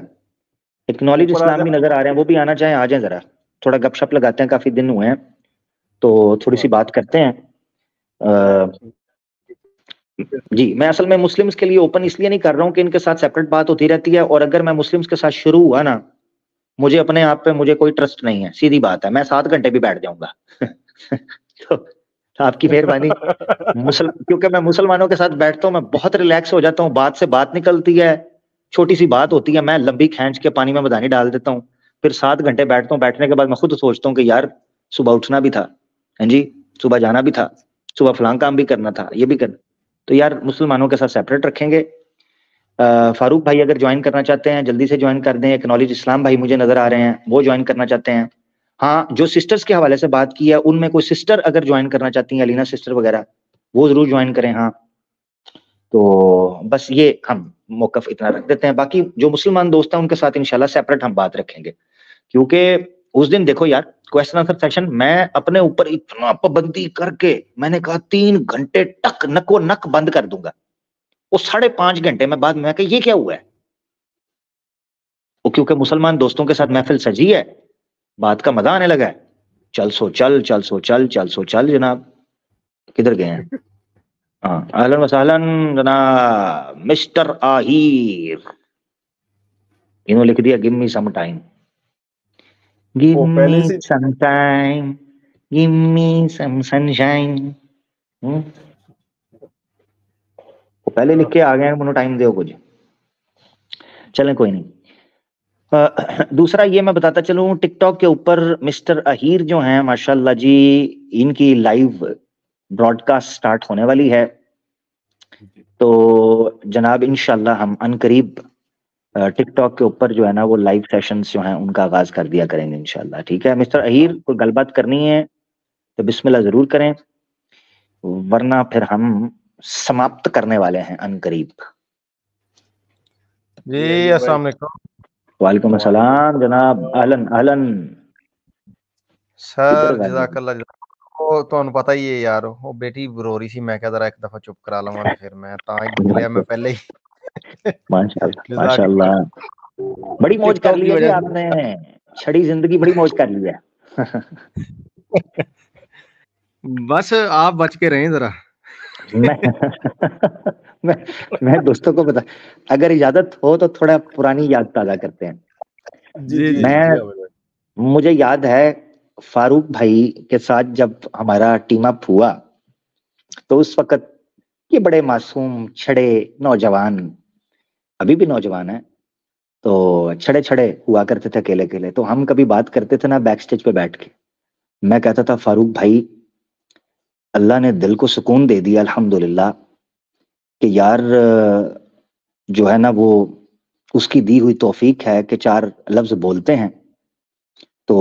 A: एक नॉलेज इस्लाम भी नजर आ रहे हैं, वो भी आना चाहें आ जाए जरा, थोड़ा गपशप लगाते हैं, काफी दिन हुए हैं तो थोड़ी सी बात करते हैं। जी, मैं असल में मुस्लिम्स के लिए ओपन इसलिए नहीं कर रहा हूँ कि इनके साथ सेपरेट बात होती रहती है, और अगर मैं मुस्लिम्स के साथ शुरू हुआ ना, मुझे अपने आप पे मुझे कोई ट्रस्ट नहीं है, सीधी बात है, मैं 7 घंटे भी बैठ जाऊंगा। तो आपकी मेहरबानी, क्योंकि मैं मुसलमानों के साथ बैठता हूँ, मैं बहुत रिलैक्स हो जाता हूँ, बात से बात निकलती है, छोटी सी बात होती है, मैं लंबी खींच के पानी में मदानी डाल देता हूँ, फिर 7 घंटे बैठता हूँ, बैठने के बाद मैं खुद सोचता हूँ कि यार सुबह उठना भी था, हाँ जी, सुबह जाना भी था, सुबह फलां काम भी करना था, ये भी करना। तो यार मुसलमानों के साथ सेपरेट रखेंगे। फारूक भाई अगर ज्वाइन करना चाहते हैं जल्दी से ज्वाइन कर दें। एक नॉलेज इस्लाम भाई मुझे नजर आ रहे हैं, वो ज्वाइन करना चाहते हैं। हाँ, जो सिस्टर्स के हवाले से बात की है, उनमें कोई सिस्टर अगर ज्वाइन करना चाहती हैं, अलीना सिस्टर वगैरह, वो जरूर ज्वाइन करें। हाँ, तो बस ये हम मौकफ इतना रख देते हैं, बाकी जो मुसलमान दोस्त हैं उनके साथ इंशाल्लाह सेपरेट हम बात रखेंगे, क्योंकि उस दिन देखो यार, क्वेश्चन आंसर सेशन मैं अपने ऊपर इतना पाबंदी करके मैंने कहा 3 घंटे टक नको नक बंद कर दूंगा, वो 5.5 घंटे में बाद में कहा ये क्या हुआ है, वो क्योंकि मुसलमान दोस्तों के साथ महफिल सजी है, बात का मजा आने लगा है। चल सो चल, चल सो चल, चल सो चल जनाब, किधर गए हैं? हाँ, अहलन वसहलन जनाब मिस्टर आहिर, इन्होंने लिख दिया give me some time, give me some time, give me some sunshine. वो पहले लिख के आ गए, मुझे टाइम दो कुछ। चलें कोई नहीं। दूसरा ये मैं बताता चलूं, टिकटॉक के ऊपर मिस्टर अहीर जो हैं माशाल्लाह जी, इनकी लाइव ब्रॉडकास्ट स्टार्ट होने वाली है, तो जनाब इंशाल्लाह हम अनकरीब टिकटॉक के ऊपर जो है ना वो लाइव सेशंस जो हैं उनका आगाज कर दिया करेंगे इंशाल्लाह। ठीक है मिस्टर अहीर, कोई गलबात करनी है तो बिस्मिल्लाह जरूर करें, वरना फिर हम समाप्त करने वाले हैं अनकरीब।
C: जी अस्सलाम वालेकुम।
A: वालेकुम अस्सलाम जनाब, अहलन अहलन
C: सर जज़ाकल्लाह। ਉਹ ਤੁਹਾਨੂੰ ਪਤਾ ਹੀ ਹੈ यार, ਉਹ बेटी रो रही सी, मैं क्या जरा एक दफा चुप करा लवां ते फिर मैं ता ही निकलिया, मैं पहले ही
A: माशाल्लाह माशाल्लाह, बड़ी मौज कर ली है जी आपने, छड़ी जिंदगी बड़ी मौज कर ली है।
C: बस आप बच के रहें जरा।
A: मैं दोस्तों को बता, अगर इजाजत हो तो थोड़ा पुरानी याद ताजा करते हैं। मुझे याद है फारूक भाई के साथ जब हमारा टीम अप हुआ, तो उस वक्त ये बड़े मासूम छड़े नौजवान, अभी भी नौजवान है, तो छड़े छड़े हुआ करते थे अकेले अकेले, तो हम कभी बात करते थे ना बैक स्टेज पे बैठ के, मैं कहता था फारूक भाई अल्लाह ने दिल को सुकून दे दिया अल्हम्दुलिल्लाह, कि यार जो है ना वो उसकी दी हुई तौफीक है कि 4 लफ्ज बोलते हैं तो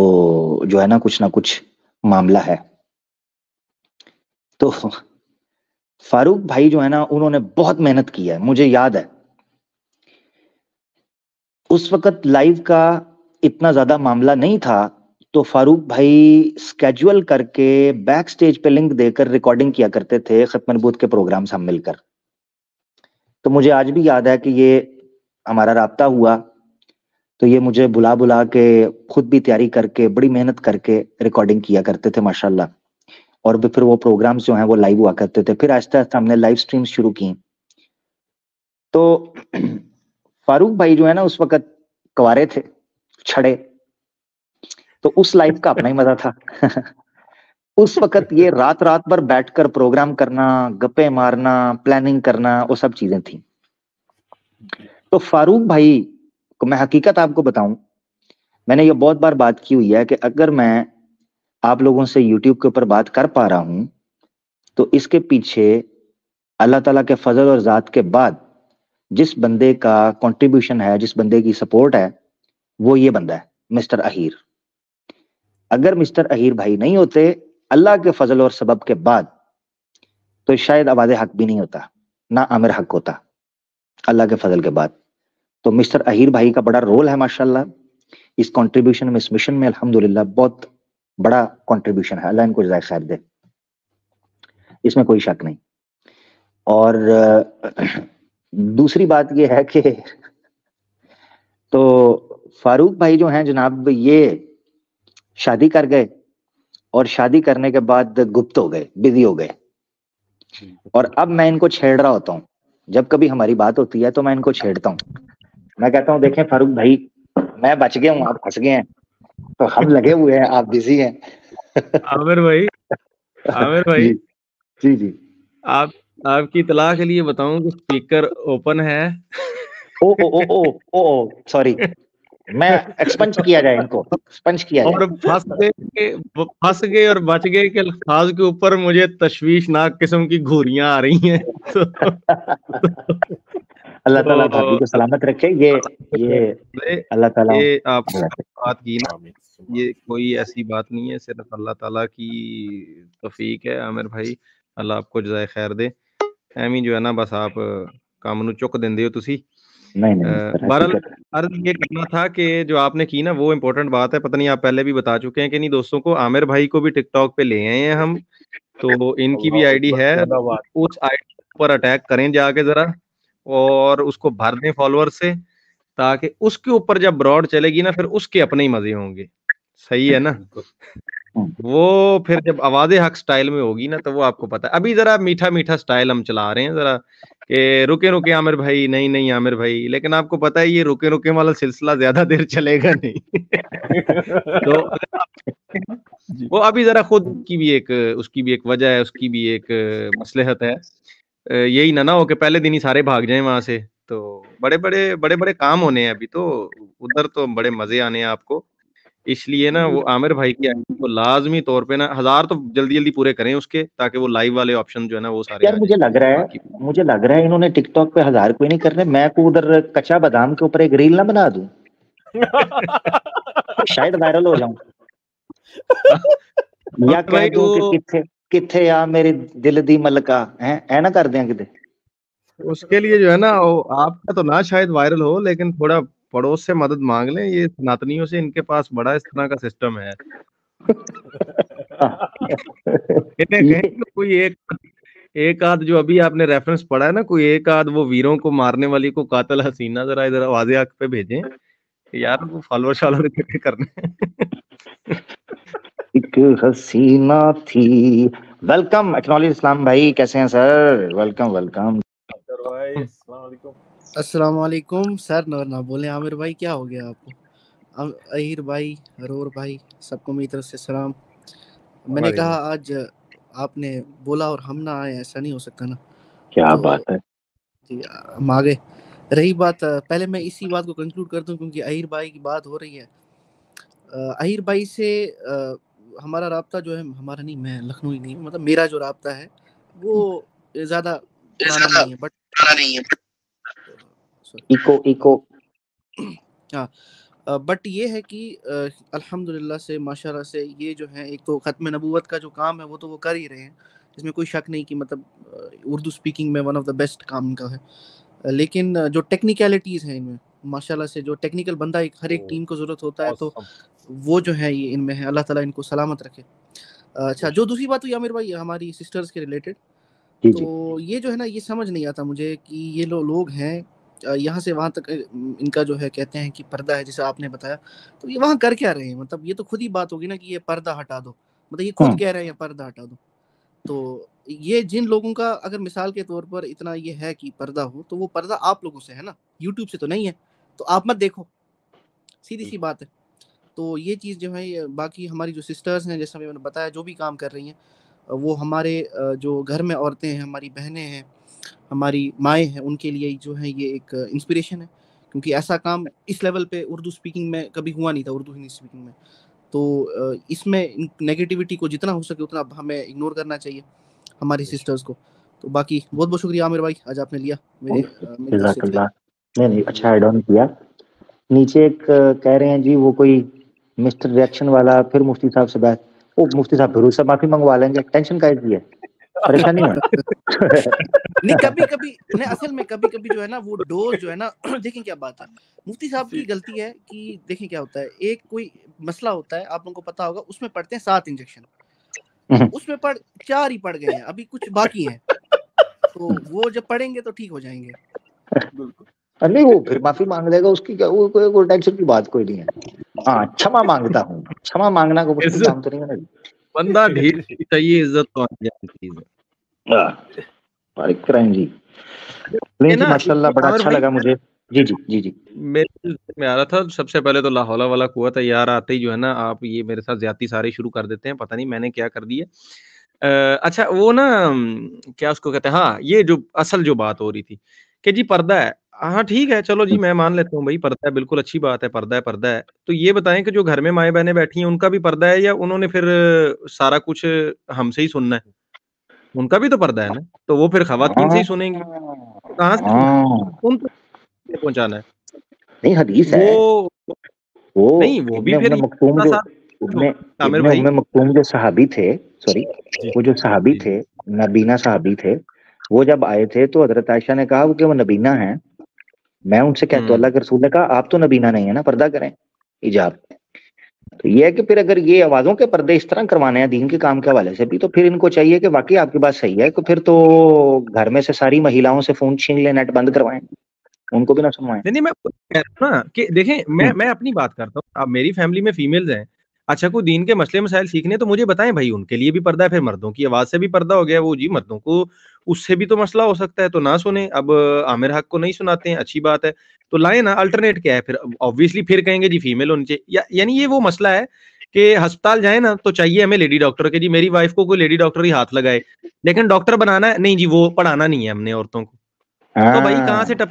A: जो है ना कुछ मामला है। तो फारूक भाई जो है ना उन्होंने बहुत मेहनत की है, मुझे याद है उस वक्त लाइव का इतना ज्यादा मामला नहीं था, तो फारूक भाई स्केड्यूल करके बैक स्टेज पे लिंक देकर रिकॉर्डिंग किया करते थे खत्म नबूत के प्रोग्राम्स हम मिलकर। तो मुझे आज भी याद है कि ये हमारा राब्ता हुआ, तो ये मुझे बुला बुला के खुद भी तैयारी करके बड़ी मेहनत करके रिकॉर्डिंग किया करते थे माशाल्लाह, और फिर वो प्रोग्राम्स जो हैं वो लाइव हुआ करते थे। फिर आहिस्ता आहिस्ता हमने लाइव स्ट्रीम्स शुरू की, तो फारूक भाई जो है ना उस वक्त कुंवारे थे, छड़े, तो उस लाइफ का अपना ही मजा था। उस वक्त ये रात रात भर बैठकर प्रोग्राम करना, गप्पे मारना, प्लानिंग करना, वो सब चीजें थी। तो फारूक भाई को मैं हकीकत आपको बताऊं, मैंने ये बहुत बार बात की हुई है कि अगर मैं आप लोगों से यूट्यूब के ऊपर बात कर पा रहा हूं तो इसके पीछे अल्लाह ताला के फजल और जात के बाद जिस बंदे का कंट्रीब्यूशन है, जिस बंदे की सपोर्ट है, वो ये बंदा है, मिस्टर अहीर। अगर मिस्टर अहीर भाई नहीं होते अल्लाह के फजल और सबब के बाद, तो शायद आवाज हक भी नहीं होता, ना आमिर हक होता, अल्लाह के फजल के बाद। तो मिस्टर अहीर भाई का बड़ा रोल है माशाल्लाह इस कंट्रीब्यूशन में, इस मिशन में। अल्हम्दुलिल्लाह बहुत बड़ा कंट्रीब्यूशन है, अल्लाह इनको जज़ाए खैर दे, इसमें कोई शक नहीं। और दूसरी बात यह है कि तो फारूक भाई जो हैं जनाब, ये शादी कर गए और शादी करने के बाद गुप्त हो गए, बिजी हो गए। और अब मैं इनको छेड़ रहा होता हूँ, जब कभी हमारी बात होती है तो मैं इनको छेड़ता हूँ। मैं कहता हूँ देखें फारूक भाई, मैं बच गया हूँ, आप फंस गए हैं, तो हम लगे हुए हैं, आप बिजी हैं।
D: आमिर भाई, आमिर भाई,
A: जी जी,
D: आपकी इतला के लिए बताऊं कि स्पीकर ओपन है।
A: ओ ओ ओ ओ ओ ओ सॉरी, मैं एक्सपंज किया जाए, इनको एक्सपंज किया जाए।
D: और फंस गए और बच गए के अल्फाज के ऊपर मुझे तशवीशनाक किस्म की घूरियां आ रही हैं।
A: अल्लाह ताला भाभी को सलामत रखे। ये अल्लाह ताला,
D: ये आपने बात की ना, ये कोई ऐसी बात नहीं है, सिर्फ अल्लाह ताला की तौफीक है आमिर भाई। अल्लाह आपको जज़ाए खैर दे। ਐਵੇਂ जो है ना बस आप काम ਨੂੰ चुक देंदे हो तुसी।
A: नहीं नहीं सर,
D: बहरहाल
A: हकीकत
D: अर्ज ये करना था कि जो आपने की ना वो इम्पोर्टेंट बात है, पता नहीं आप पहले भी बता चुके हैं कि नहीं दोस्तों को। आमिर भाई को भी टिकटॉक पे ले आए हैं हम, तो इनकी भी आईडी है, उस आईडी पर अटैक करें जाके जरा और उसको भर दें फॉलोअर से, ताकि उसके ऊपर जब ब्रॉड चलेगी ना फिर उसके अपने ही मजे होंगे। सही है ना? वो फिर जब आवाज़े हक स्टाइल में होगी ना तो वो आपको पता है। अभी जरा मीठा मीठा स्टाइल हम चला रहे हैं जरा कि रुके रुके आमिर भाई, नहीं नहीं आमिर भाई, लेकिन आपको पता है ये रुके रुके वाला सिलसिला ज्यादा देर चलेगा नहीं। तो वो अभी जरा खुद की भी एक, उसकी भी एक वजह है, उसकी भी एक मसलहत है। यही ना हो कि पहले दिन ही सारे भाग जाएं वहां से। तो बड़े बड़े काम होने हैं अभी, तो उधर तो बड़े मजे आने हैं आपको। इसलिए ना वो आमिर भाई की आईडी को लाजमी तौर पे ना 1000 तो जल्दी जल्दी पूरे करें उसके, ताकि वो लाइव वाले ऑप्शन जो है ना वो सारे
A: यार,
D: आ
A: मुझे लग रहा है इन्होंने टिकटॉक पे 1000 कोई नहीं करने, मैं को उधर कच्चा बादाम के ऊपर एक रील ना बना दूं, शायद वायरल हो जाऊं, या कह दूं कि किथे किथे आ मेरे दिल दी मलका है, ऐ ना कर दें किते।
D: उसके लिए जो है ना आपका तो ना शायद वायरल हो, लेकिन थोड़ा पड़ोस से मदद मांग लें, ये सनातनियों से, इनके पास बड़ा इस तरह का सिस्टम है। कोई एक आध जो अभी आपने रेफरेंस पढ़ा है ना, कोई एक आध वो वीरों को मारने वाली को कातिल हसीना जरा इधर आवाज़े हक पे भेजें यार, वो फॉलोअर शालोअर इकट्ठे करने।
A: एक हसीना थी। वेलकम, एक्नॉलेज इस्लाम भाई, कैसे हैं सर? वेलकम वेलकम
E: अस्सलाम वालेकुम सर। ना बोले आमिर भाई, क्या हो गया आपको? अहीर भाई, रोर भाई, सबको मेरी तरफ से सलाम। मैंने कहा आज आपने बोला और हम ना आए, ऐसा नहीं हो सकता ना।
A: क्या
E: तो
A: बात है
E: जी, हम आ गए। रही बात, पहले मैं इसी बात को कंक्लूड कर दूं, क्योंकि अहीर भाई की बात हो रही है। अहीर भाई से हमारा राब्ता जो है, हमारा नहीं, मैं लखनऊ ही नहीं, मतलब मेरा जो राब्ता है वो ज़्यादा पुराना नहीं है, बट
A: इको
E: हाँ, बट ये है कि अल्हम्दुलिल्लाह से, माशाल्लाह से, ये जो है एक तो ख़त्म नबूवत का जो काम है वो तो वो कर ही रहे हैं, इसमें कोई शक नहीं कि मतलब उर्दू स्पीकिंग में वन ऑफ द बेस्ट काम इनका है। लेकिन जो टेक्निकलिटीज़ हैं इनमें, माशाल्लाह से, जो टेक्निकल बंदा एक हर एक टीम को ज़रूरत होता है, तो वो जो है ये इनमें है। अल्लाह ताला इनको सलामत रखे। अच्छा, जो दूसरी बात हुई आमिर भाई हमारी सिस्टर्स के रिलेटेड, तो ये जो है ना, ये समझ नहीं आता मुझे कि ये लोग हैं यहाँ से वहाँ तक, इनका जो है कहते हैं कि पर्दा है, जैसे आपने बताया, तो ये वहाँ कर क्या रहे हैं? मतलब ये तो खुद ही बात होगी ना कि ये पर्दा हटा दो, मतलब ये खुद कह रहे हैं पर्दा हटा दो। तो ये जिन लोगों का अगर मिसाल के तौर पर इतना ये है कि पर्दा हो, तो वो पर्दा आप लोगों से है ना, यूट्यूब से तो नहीं है, तो आप मत देखो, सीधी सी बात है। तो ये चीज़ जो है, ये बाकी हमारी जो सिस्टर्स हैं, जैसा मैंने बताया, जो भी काम कर रही हैं, वो हमारे जो घर में औरतें हैं, हमारी बहनें हैं, हमारी माएँ हैं, उनके लिए जो है ये एक इंस्पिरेशन है, क्योंकि ऐसा काम इस लेवल पे उर्दू स्पीकिंग में कभी हुआ नहीं था, उर्दू हिंदी स्पीकिंग में। तो इसमें नेगेटिविटी को जितना हो सके उतना हमें इग्नोर करना चाहिए हमारी सिस्टर्स को। तो बाकी बहुत बहुत शुक्रिया आमिर भाई, आज आपने लिया मेरी तरफ से।
A: नहीं अच्छा ऐड ऑन किया। नीचे एक कह रहे हैं जी वो कोई मिस्टर रिएक्शन वाला, फिर मुफ्ती साहब से बात, ओ मुफ्ती साहब फिर उससे माफी मंगवा लेंगे, टेंशन का है, परेशानी है।
E: नहीं, कभी कभी नहीं, असल में कभी कभी जो है ना वो डोज जो है ना देखें क्या बात है, मुफ्ती साहब की गलती है कि देखें क्या होता है, एक कोई मसला होता है, आप लोगों को पता होगा, उसमें पड़ते हैं 7 इंजेक्शन, उसमें 4 ही पड़ गए हैं, अभी कुछ बाकी हैं, तो वो जब पढ़ेंगे तो ठीक हो जाएंगे।
A: नहीं वो फिर माफी मांग लेगा, उसकी क्या, वो कोई टेंशन की बात कोई नहीं है। हाँ क्षमा मांगता हूँ, क्षमा मांगना को मुश्किल काम तो नहीं है,
D: बंदा ढीठ चाहिए, इज्जत तो चीज है।
A: बारिक कराएं जी, लेकिन माशाल्लाह बड़ा अच्छा लगा मुझे। जी जी जी जी
D: मेरे में आ रहा था सबसे पहले तो ला हौला वाला कुव्वत यार आते ही जो है ना आप ये मेरे साथ ज्यादती सारे शुरू कर देते हैं, पता नहीं मैंने क्या कर दिया। अच्छा वो ना क्या उसको कहते हैं, हाँ ये जो असल जो बात हो रही थी कि जी पर्दा है, हाँ ठीक है चलो जी मैं मान लेता हूँ भाई पर्दा है, बिल्कुल अच्छी बात है, पर्दा है पर्दा है। तो ये बताएं कि जो घर में माए बहनें बैठी हैं उनका भी पर्दा है, या उन्होंने फिर सारा कुछ हमसे ही सुनना है? उनका भी तो पर्दा है ना, तो वो फिर खवातीन से ही सुनेंगी, तो कहाँ से उनको पहुंचाना है?
A: नहीं हदीस है वो
D: नहीं वो भी फिर
A: मखतूम जो इब्ने उम्मे मखतूम जो सहाबी थे, सॉरी वो जो सहाबी थे, नबीना सहाबी थे, वो जब आए थे तो हजरत आयशा ने कहा कि वो नबीना है। मैं उनसे कहता हूँ, अल्लाह के रसूल ने कहा आप तो नबीना नहीं है ना, पर्दा करें इजाब। तो ये है कि फिर अगर ये आवाजों के पर्दे इस तरह करवाने हैं दीन के काम के हवाले से भी, तो फिर इनको चाहिए कि वाकई आपकी बात सही है, तो फिर तो घर में से सारी महिलाओं से फोन छीन ले, नेट बंद करवाएं, उनको भी ना सुनवाएं।
D: नहीं मैं कह रहा हूं ना कि देखें मैं अपनी बात करता हूँ, अब मेरी फैमिली में फीमेल्स हैं, अच्छा कोई दीन के मसले मसाइल सीखने तो मुझे बताएं भाई, उनके लिए भी पर्दा है, फिर मर्दों की आवाज से भी पर्दा हो गया, वो जी मर्दों को उससे भी तो मसला हो सकता है, तो ना सुने। अब आमिर हक को नहीं सुनाते हैं, अच्छी बात है, तो लाए ना, अल्टरनेट क्या है फिर? ऑब्वियसली फिर कहेंगे जी फीमेल होनी चाहिए, यानी ये वो मसला है कि अस्पताल जाए ना तो चाहिए हमें लेडी डॉक्टर के, जी मेरी वाइफ को कोई लेडी डॉक्टर ही हाथ लगाए, लेकिन डॉक्टर बनाना है नहीं जी, वो पढ़ाना नहीं है हमने औरतों को। तो भाई कहाँ से टप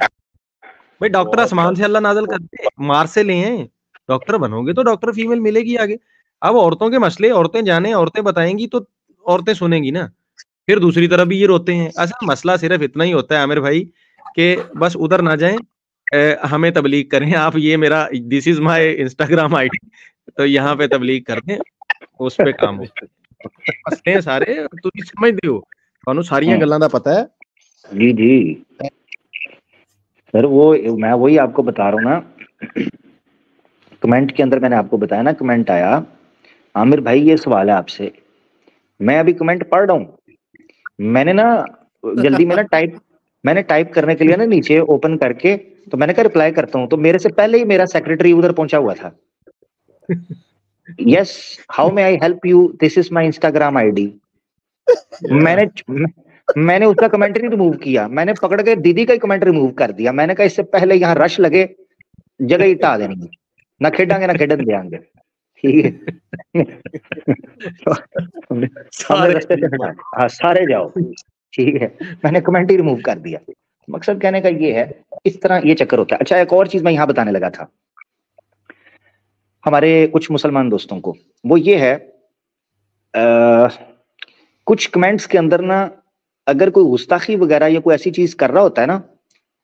D: भाई, डॉक्टर आसमान से अल्लाह नाज़िल करते, मार्स से ले हैं, डॉक्टर बनोगे तो डॉक्टर फीमेल मिलेगी आगे। अब औरतों के मसले औरतें जाने, औरतें बताएंगी तो औरतें सुनेंगी ना। फिर दूसरी तरफ भी ये रोते हैं। असल मसला सिर्फ इतना ही होता है आमिर भाई कि बस उधर ना जाएं, हमें तबलीग करें आप, ये मेरा this is my Instagram ID, तो यहाँ पे तबलीग कर दें, उस पे काम हो। मसले सारे तुम समझते हो, ਤੁਹਾਨੂੰ ਸਾਰੀਆਂ ਗੱਲਾਂ ਦਾ पता है।
A: जी जी सर, वो मैं वही आपको बता रहा हूँ ना, कमेंट के अंदर मैंने आपको बताया ना, कमेंट आया आमिर भाई ये सवाल है आपसे, मैं अभी कमेंट पढ़ रहा हूँ, मैंने ना जल्दी में ना मैंने टाइप करने के लिए ना नीचे ओपन करके, तो मैंने कहा रिप्लाई करता हूँ, तो मेरे से पहले ही मेरा सेक्रेटरी उधर पहुंचा हुआ था। Yes how may I help you, this is my Instagram ID. मैंने उसका कमेंट नहीं रिमूव किया, मैंने पकड़ के दीदी का ही कमेंट रिमूव कर दिया। मैंने कहा इससे पहले यहाँ रश लगे जगह ही टा देनी, ना खेडांगे ना खेडन देंगे, ठीक है। सारे रास्ते से हटा, हाँ सारे जाओ, ठीक है। मैंने कमेंट ही रिमूव कर दिया। मकसद कहने का ये है, इस तरह ये चक्कर होता है। अच्छा एक और चीज मैं यहाँ बताने लगा था हमारे कुछ मुसलमान दोस्तों को, वो ये है कुछ कमेंट्स के अंदर ना अगर कोई गुस्ताखी वगैरह या कोई ऐसी चीज कर रहा होता है ना,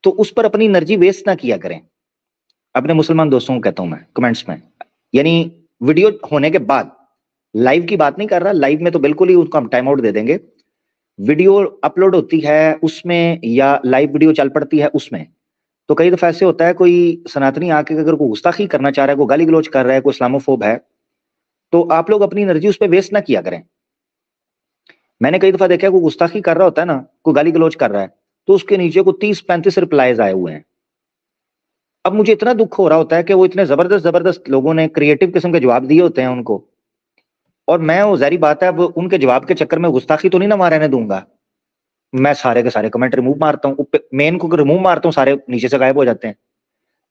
A: तो उस पर अपनी एनर्जी वेस्ट ना किया करें। अपने मुसलमान दोस्तों को कहता हूं मैं कमेंट्स में, यानी वीडियो होने के बाद, लाइव की बात नहीं कर रहा, लाइव में तो बिल्कुल ही उसको हम टाइम आउट दे देंगे, वीडियो अपलोड होती है उसमें या लाइव वीडियो चल पड़ती है उसमें, तो कई दफा ऐसे होता है कोई सनातनी आके अगर कोई गुस्ताखी करना चाह रहा है, कोई गाली गलौज कर रहा है, कोई इस्लामोफोब है, तो आप लोग अपनी एनर्जी उस पर वेस्ट ना किया करें। मैंने कई दफा देखा कोई गुस्ताखी कर रहा होता है ना, कोई गाली गलौज कर रहा है, तो उसके नीचे को 30-35 रिप्लाईज आए हुए हैं। अब मुझे इतना दुख हो रहा होता है कि वो इतने जबरदस्त लोगों ने क्रिएटिव किस्म के जवाब दिए होते हैं उनको, और मैं वो ज़ाहिर बात है अब उनके जवाब के चक्कर में गुस्ताखी तो नहीं ना वहां रहने दूंगा, मैं सारे के सारे कमेंट रिमूव मारता हूँ, मेन को रिमूव मारता हूँ, सारे नीचे से गायब हो जाते हैं।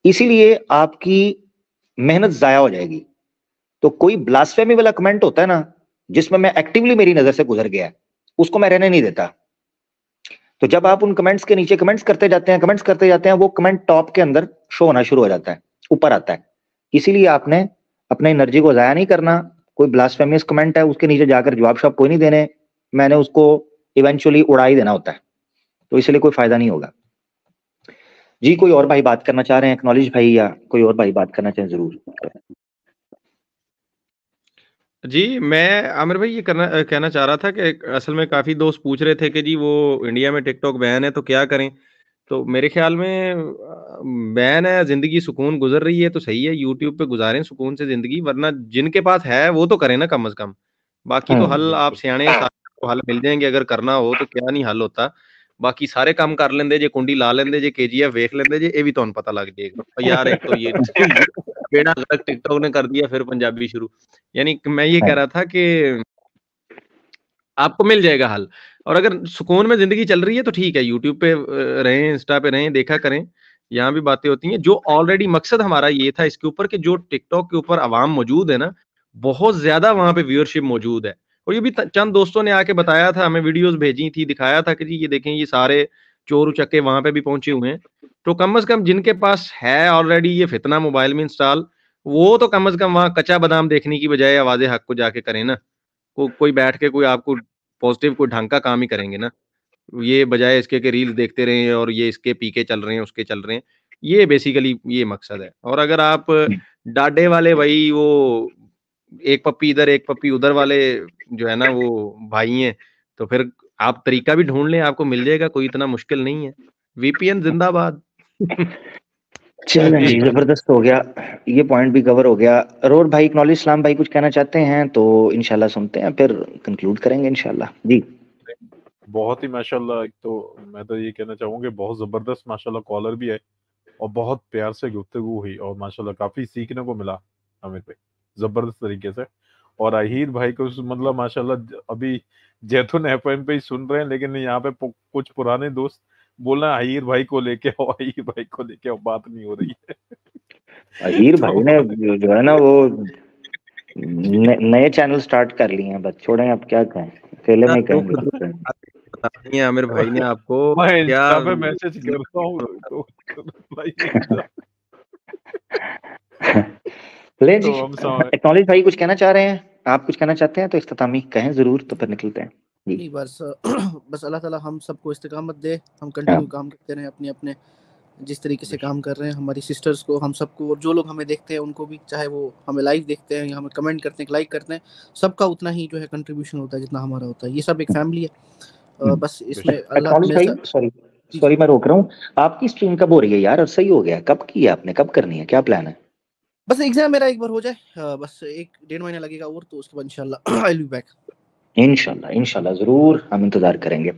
A: इसीलिए आपकी मेहनत जाया हो जाएगी। तो कोई ब्लास्फेमी वाला कमेंट होता है ना, जिसमें मैं एक्टिवली मेरी नजर से गुजर गया, उसको मैं रहने नहीं देता। तो जब आप उन कमेंट्स के नीचे कमेंट्स करते जाते हैं, वो कमेंट टॉप के अंदर शो होना शुरू हो जाता है, ऊपर आता है। इसीलिए आपने अपने एनर्जी को जाया नहीं करना। कोई ब्लास्फेमियस कमेंट है उसके नीचे जाकर जवाब शवाब कोई नहीं देने, मैंने उसको इवेंचुअली उड़ा ही देना होता है, तो इसलिए कोई फायदा नहीं होगा। जी कोई और भाई बात करना चाह रहे हैं, एक्नॉलेज भाई या कोई और भाई बात करना चाहें जरूर।
D: जी, मैं आमिर भाई ये कहना चाह रहा था कि असल में काफ़ी दोस्त पूछ रहे थे कि जी वो इंडिया में टिकटॉक बैन है तो क्या करें? तो मेरे ख़्याल में बैन है, ज़िंदगी सुकून गुज़र रही है तो सही है, यूट्यूब पे गुज़ारें सुकून से ज़िंदगी, वरना जिनके पास है वो तो करें ना कम से कम। बाकी तो हल आप सियाणे हैं, सारे को हल मिल जाएँगे अगर करना हो तो क्या नहीं हल होता। बाकी सारे काम कर लेंदे जे कुंडी ला लेंदे जे केजीएफ वेख लेंदे जे, ये भी तुहानू पता लग जाएगा। यार एक तो ये बेड़ा गर्क टिकटॉक ने कर दिया फिर पंजाबी शुरू। यानी मैं ये कह रहा था कि आपको मिल जाएगा हल। और अगर सुकून में ज़िंदगी चल रही है तो ठीक है, यूट्यूब पे रहें, इंस्टा पे रहें, देखा करें, यहाँ भी बातें होती हैं। जो ऑलरेडी मकसद हमारा ये था इसके ऊपर कि जो टिकटॉक के ऊपर अवाम मौजूद है ना, बहुत ज़्यादा वहाँ पे व्यूअरशिप मौजूद है। और ये भी चंद दोस्तों ने आके बताया था, हमें वीडियोज़ भेजी थी, दिखाया था कि जी ये देखें ये सारे चोर-उचक्के वहाँ पे भी पहुँचे हुए हैं। तो कम से कम जिनके पास है ऑलरेडी ये फितना मोबाइल में इंस्टॉल, वो तो कम से कम वहाँ कच्चा बादाम देखने की बजाय आवाज़े हक को जाके करें ना। कोई बैठ के कोई आपको पॉजिटिव कोई ढंग का काम ही करेंगे ना। ये बजाय इसके कि रील्स देखते रहें और ये इसके पीके चल रहे हैं, उसके चल रहे हैं। ये बेसिकली ये मकसद है। और अगर आप डाडे वाले वही वो एक पप्पी इधर एक पप्पी उधर वाले जो है ना वो भाई हैं, तो फिर आप तरीका भी ढूँढ लें, आपको मिल जाएगा, कोई इतना मुश्किल नहीं है। वीपीएन ज़िंदाबाद।
A: चलें जी, जबरदस्त हो गया, ये पॉइंट भी कवर हो गया। रोड भाई, एक्नॉलेज इस्लाम भाई कुछ कहना चाहते हैं तो इंशाल्लाह सुनते हैं, फिर कंक्लूड करेंगे इंशाल्लाह। जी
B: बहुत ही माशाल्लाह, एक तो मैं तो ये कहना चाहूँगा बहुत ज़बरदस्त माशाल्लाह कॉलर भी है और बहुत प्यार से गुफ्तगू हुई और माशाल्लाह काफ़ी सीखने को मिला आमिर भाई, ज़बरदस्त तरीके से। और अहीर भाई को मतलब माशाल्लाह अभी जैतून एफएम पे ही सुन रहे हैं, लेकिन यहाँ पे कुछ पुराने दोस्त बोल रहे हैं अहीर भाई को लेके आओ, अहीर भाई को लेके आओ, बात नहीं हो रही है।
A: अहीर भाई ने जो है ना वो नए चैनल स्टार्ट कर लिए हैं, बस छोड़ें, अब क्या कहें, अकेले में कहेंगे।
D: नहीं आमिर भाई ने आपको
B: मैं
D: क्या
B: इंस्टा पे मैसेज कर रहा हूँ तो भाई
A: ले जी, एक्नॉलेज भाई कुछ कहना चाह रहे हैं, आप कुछ कहना चाहते हैं तो इख्तितामी कहें जरूर, तो फिर निकलते हैं।
E: नहीं बस अल्लाह ताला हम सबको इस्तिकामत दे, हम कंटिन्यू काम करते रहें अपने अपने जिस तरीके से काम कर रहे हैं, हमारी सिस्टर्स को, हम सबको, और जो लोग हमें देखते हैं उनको भी, चाहे वो हमें लाइव देखते हैं या हमें कमेंट करते हैं, लाइक करते हैं, सबका उतना ही जो है कंट्रीब्यूशन होता है जितना हमारा होता है। ये सब एक फैमिली है। बस इसमें अल्लाह
A: सॉरी मैं रोक रहा हूँ, आपकी स्ट्रीम कब हो रही है यार? सही हो गया, कब की है आपने, कब करनी है, क्या प्लान है?
E: बस एग्जाम मेरा एक बार हो जाए, बस 1-1.5 महीना लगेगा और, तो उसके बाद इंशाल्लाह आई विल बी बैक।
A: इंशाल्लाह जरूर हम इंतजार करेंगे।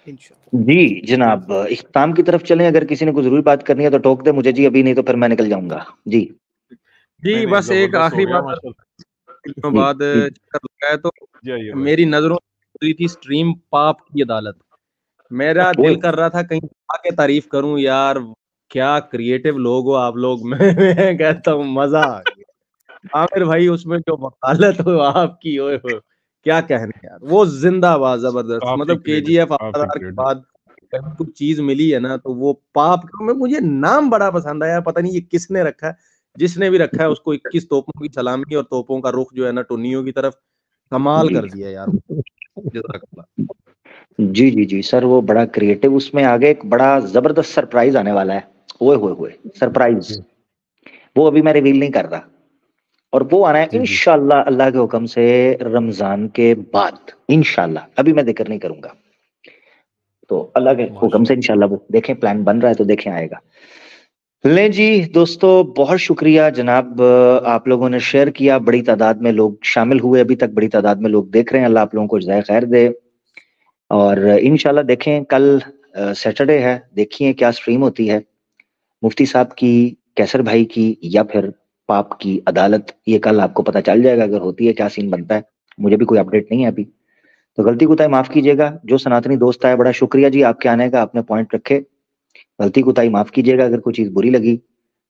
A: जी जनाब, इख्तिताम की तरफ चलें, अगर किसी ने कोई जरूरी बात करनी है तो टोक दे मुझे जी, अभी नहीं तो फिर मैं निकल जाऊंगा। जी
D: जी बस एक आखिरी बात है तो मेरी नजरों में थी स्ट्रीम पाप की अदालत। मेरा दिल कर रहा था कहीं आके तारीफ करूं, यार क्या क्रिएटिव लोग हो आप लोग। मैं कहता हूँ मजा आ गया। आमिर भाई उसमें जो वकालत हो आपकी, ओए हो क्या कहने यार, वो जिंदाबाद, जबरदस्त। मतलब केजीएफ के बाद कुछ चीज मिली है ना, तो वो पाप में मुझे नाम बड़ा पसंद आया, पता नहीं ये किसने रखा है, जिसने भी रखा है उसको 21 तोपों की सलामी और तोपों का रुख जो है ना टुन्नियों की तरफ, कमाल कर दिया यार।
A: जी सर, वो बड़ा क्रिएटिव, उसमें आगे एक बड़ा जबरदस्त सरप्राइज आने वाला है। ओए होए सरप्राइज, वो अभी मैं रिवील नहीं कर रहा, और वो आना है इंशाल्लाह अल्लाह के हुक्म से रमजान के बाद, इंशाल्लाह, अभी मैं जिक्र नहीं करूंगा, तो अल्लाह के हुक्म से इंशाल्लाह वो देखें, प्लान बन रहा है तो देखें आएगा। ले जी दोस्तों, बहुत शुक्रिया जनाब, आप लोगों ने शेयर किया, बड़ी तादाद में लोग शामिल हुए, अभी तक बड़ी तादाद में लोग देख रहे हैं, अल्लाह आप लोगों को जज़ाए खैर दे। और इंशाल्लाह देखें, कल सैटरडे है, देखिए क्या स्ट्रीम होती है, मुफ्ती साहब की, कैसर भाई की, या फिर पाप की अदालत, ये कल आपको पता चल जाएगा अगर होती है क्या सीन बनता है। मुझे भी कोई अपडेट नहीं है अभी, तो गलती कोताही माफ कीजिएगा। जो सनातनी दोस्त आए, बड़ा शुक्रिया जी आपके आने का, आपने पॉइंट रखे। गलती कोताही माफ कीजिएगा अगर कोई चीज बुरी लगी।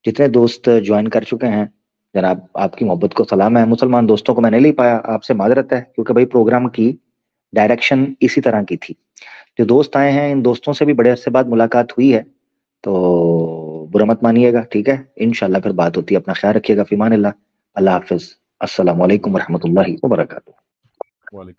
A: जितने दोस्त ज्वाइन कर चुके हैं जनाब, आपकी मोहब्बत को सलाम है। मुसलमान दोस्तों को मैं नहीं ले पाया, आपसे माजरत है, क्योंकि भाई प्रोग्राम की डायरेक्शन इसी तरह की थी। जो दोस्त आए हैं, इन दोस्तों से भी बड़े अरसे बाद मुलाकात हुई है, तो बुरा मत मानिएगा, ठीक है। इंशाल्लाह फिर बात होती है। अपना ख्याल रखिएगा। फिमान अल्लाह, अल्लाह हाफिज, अस्सलाम वालेकुम रहमतुल्लाहि व बरकातुहू।
B: वालेकुम।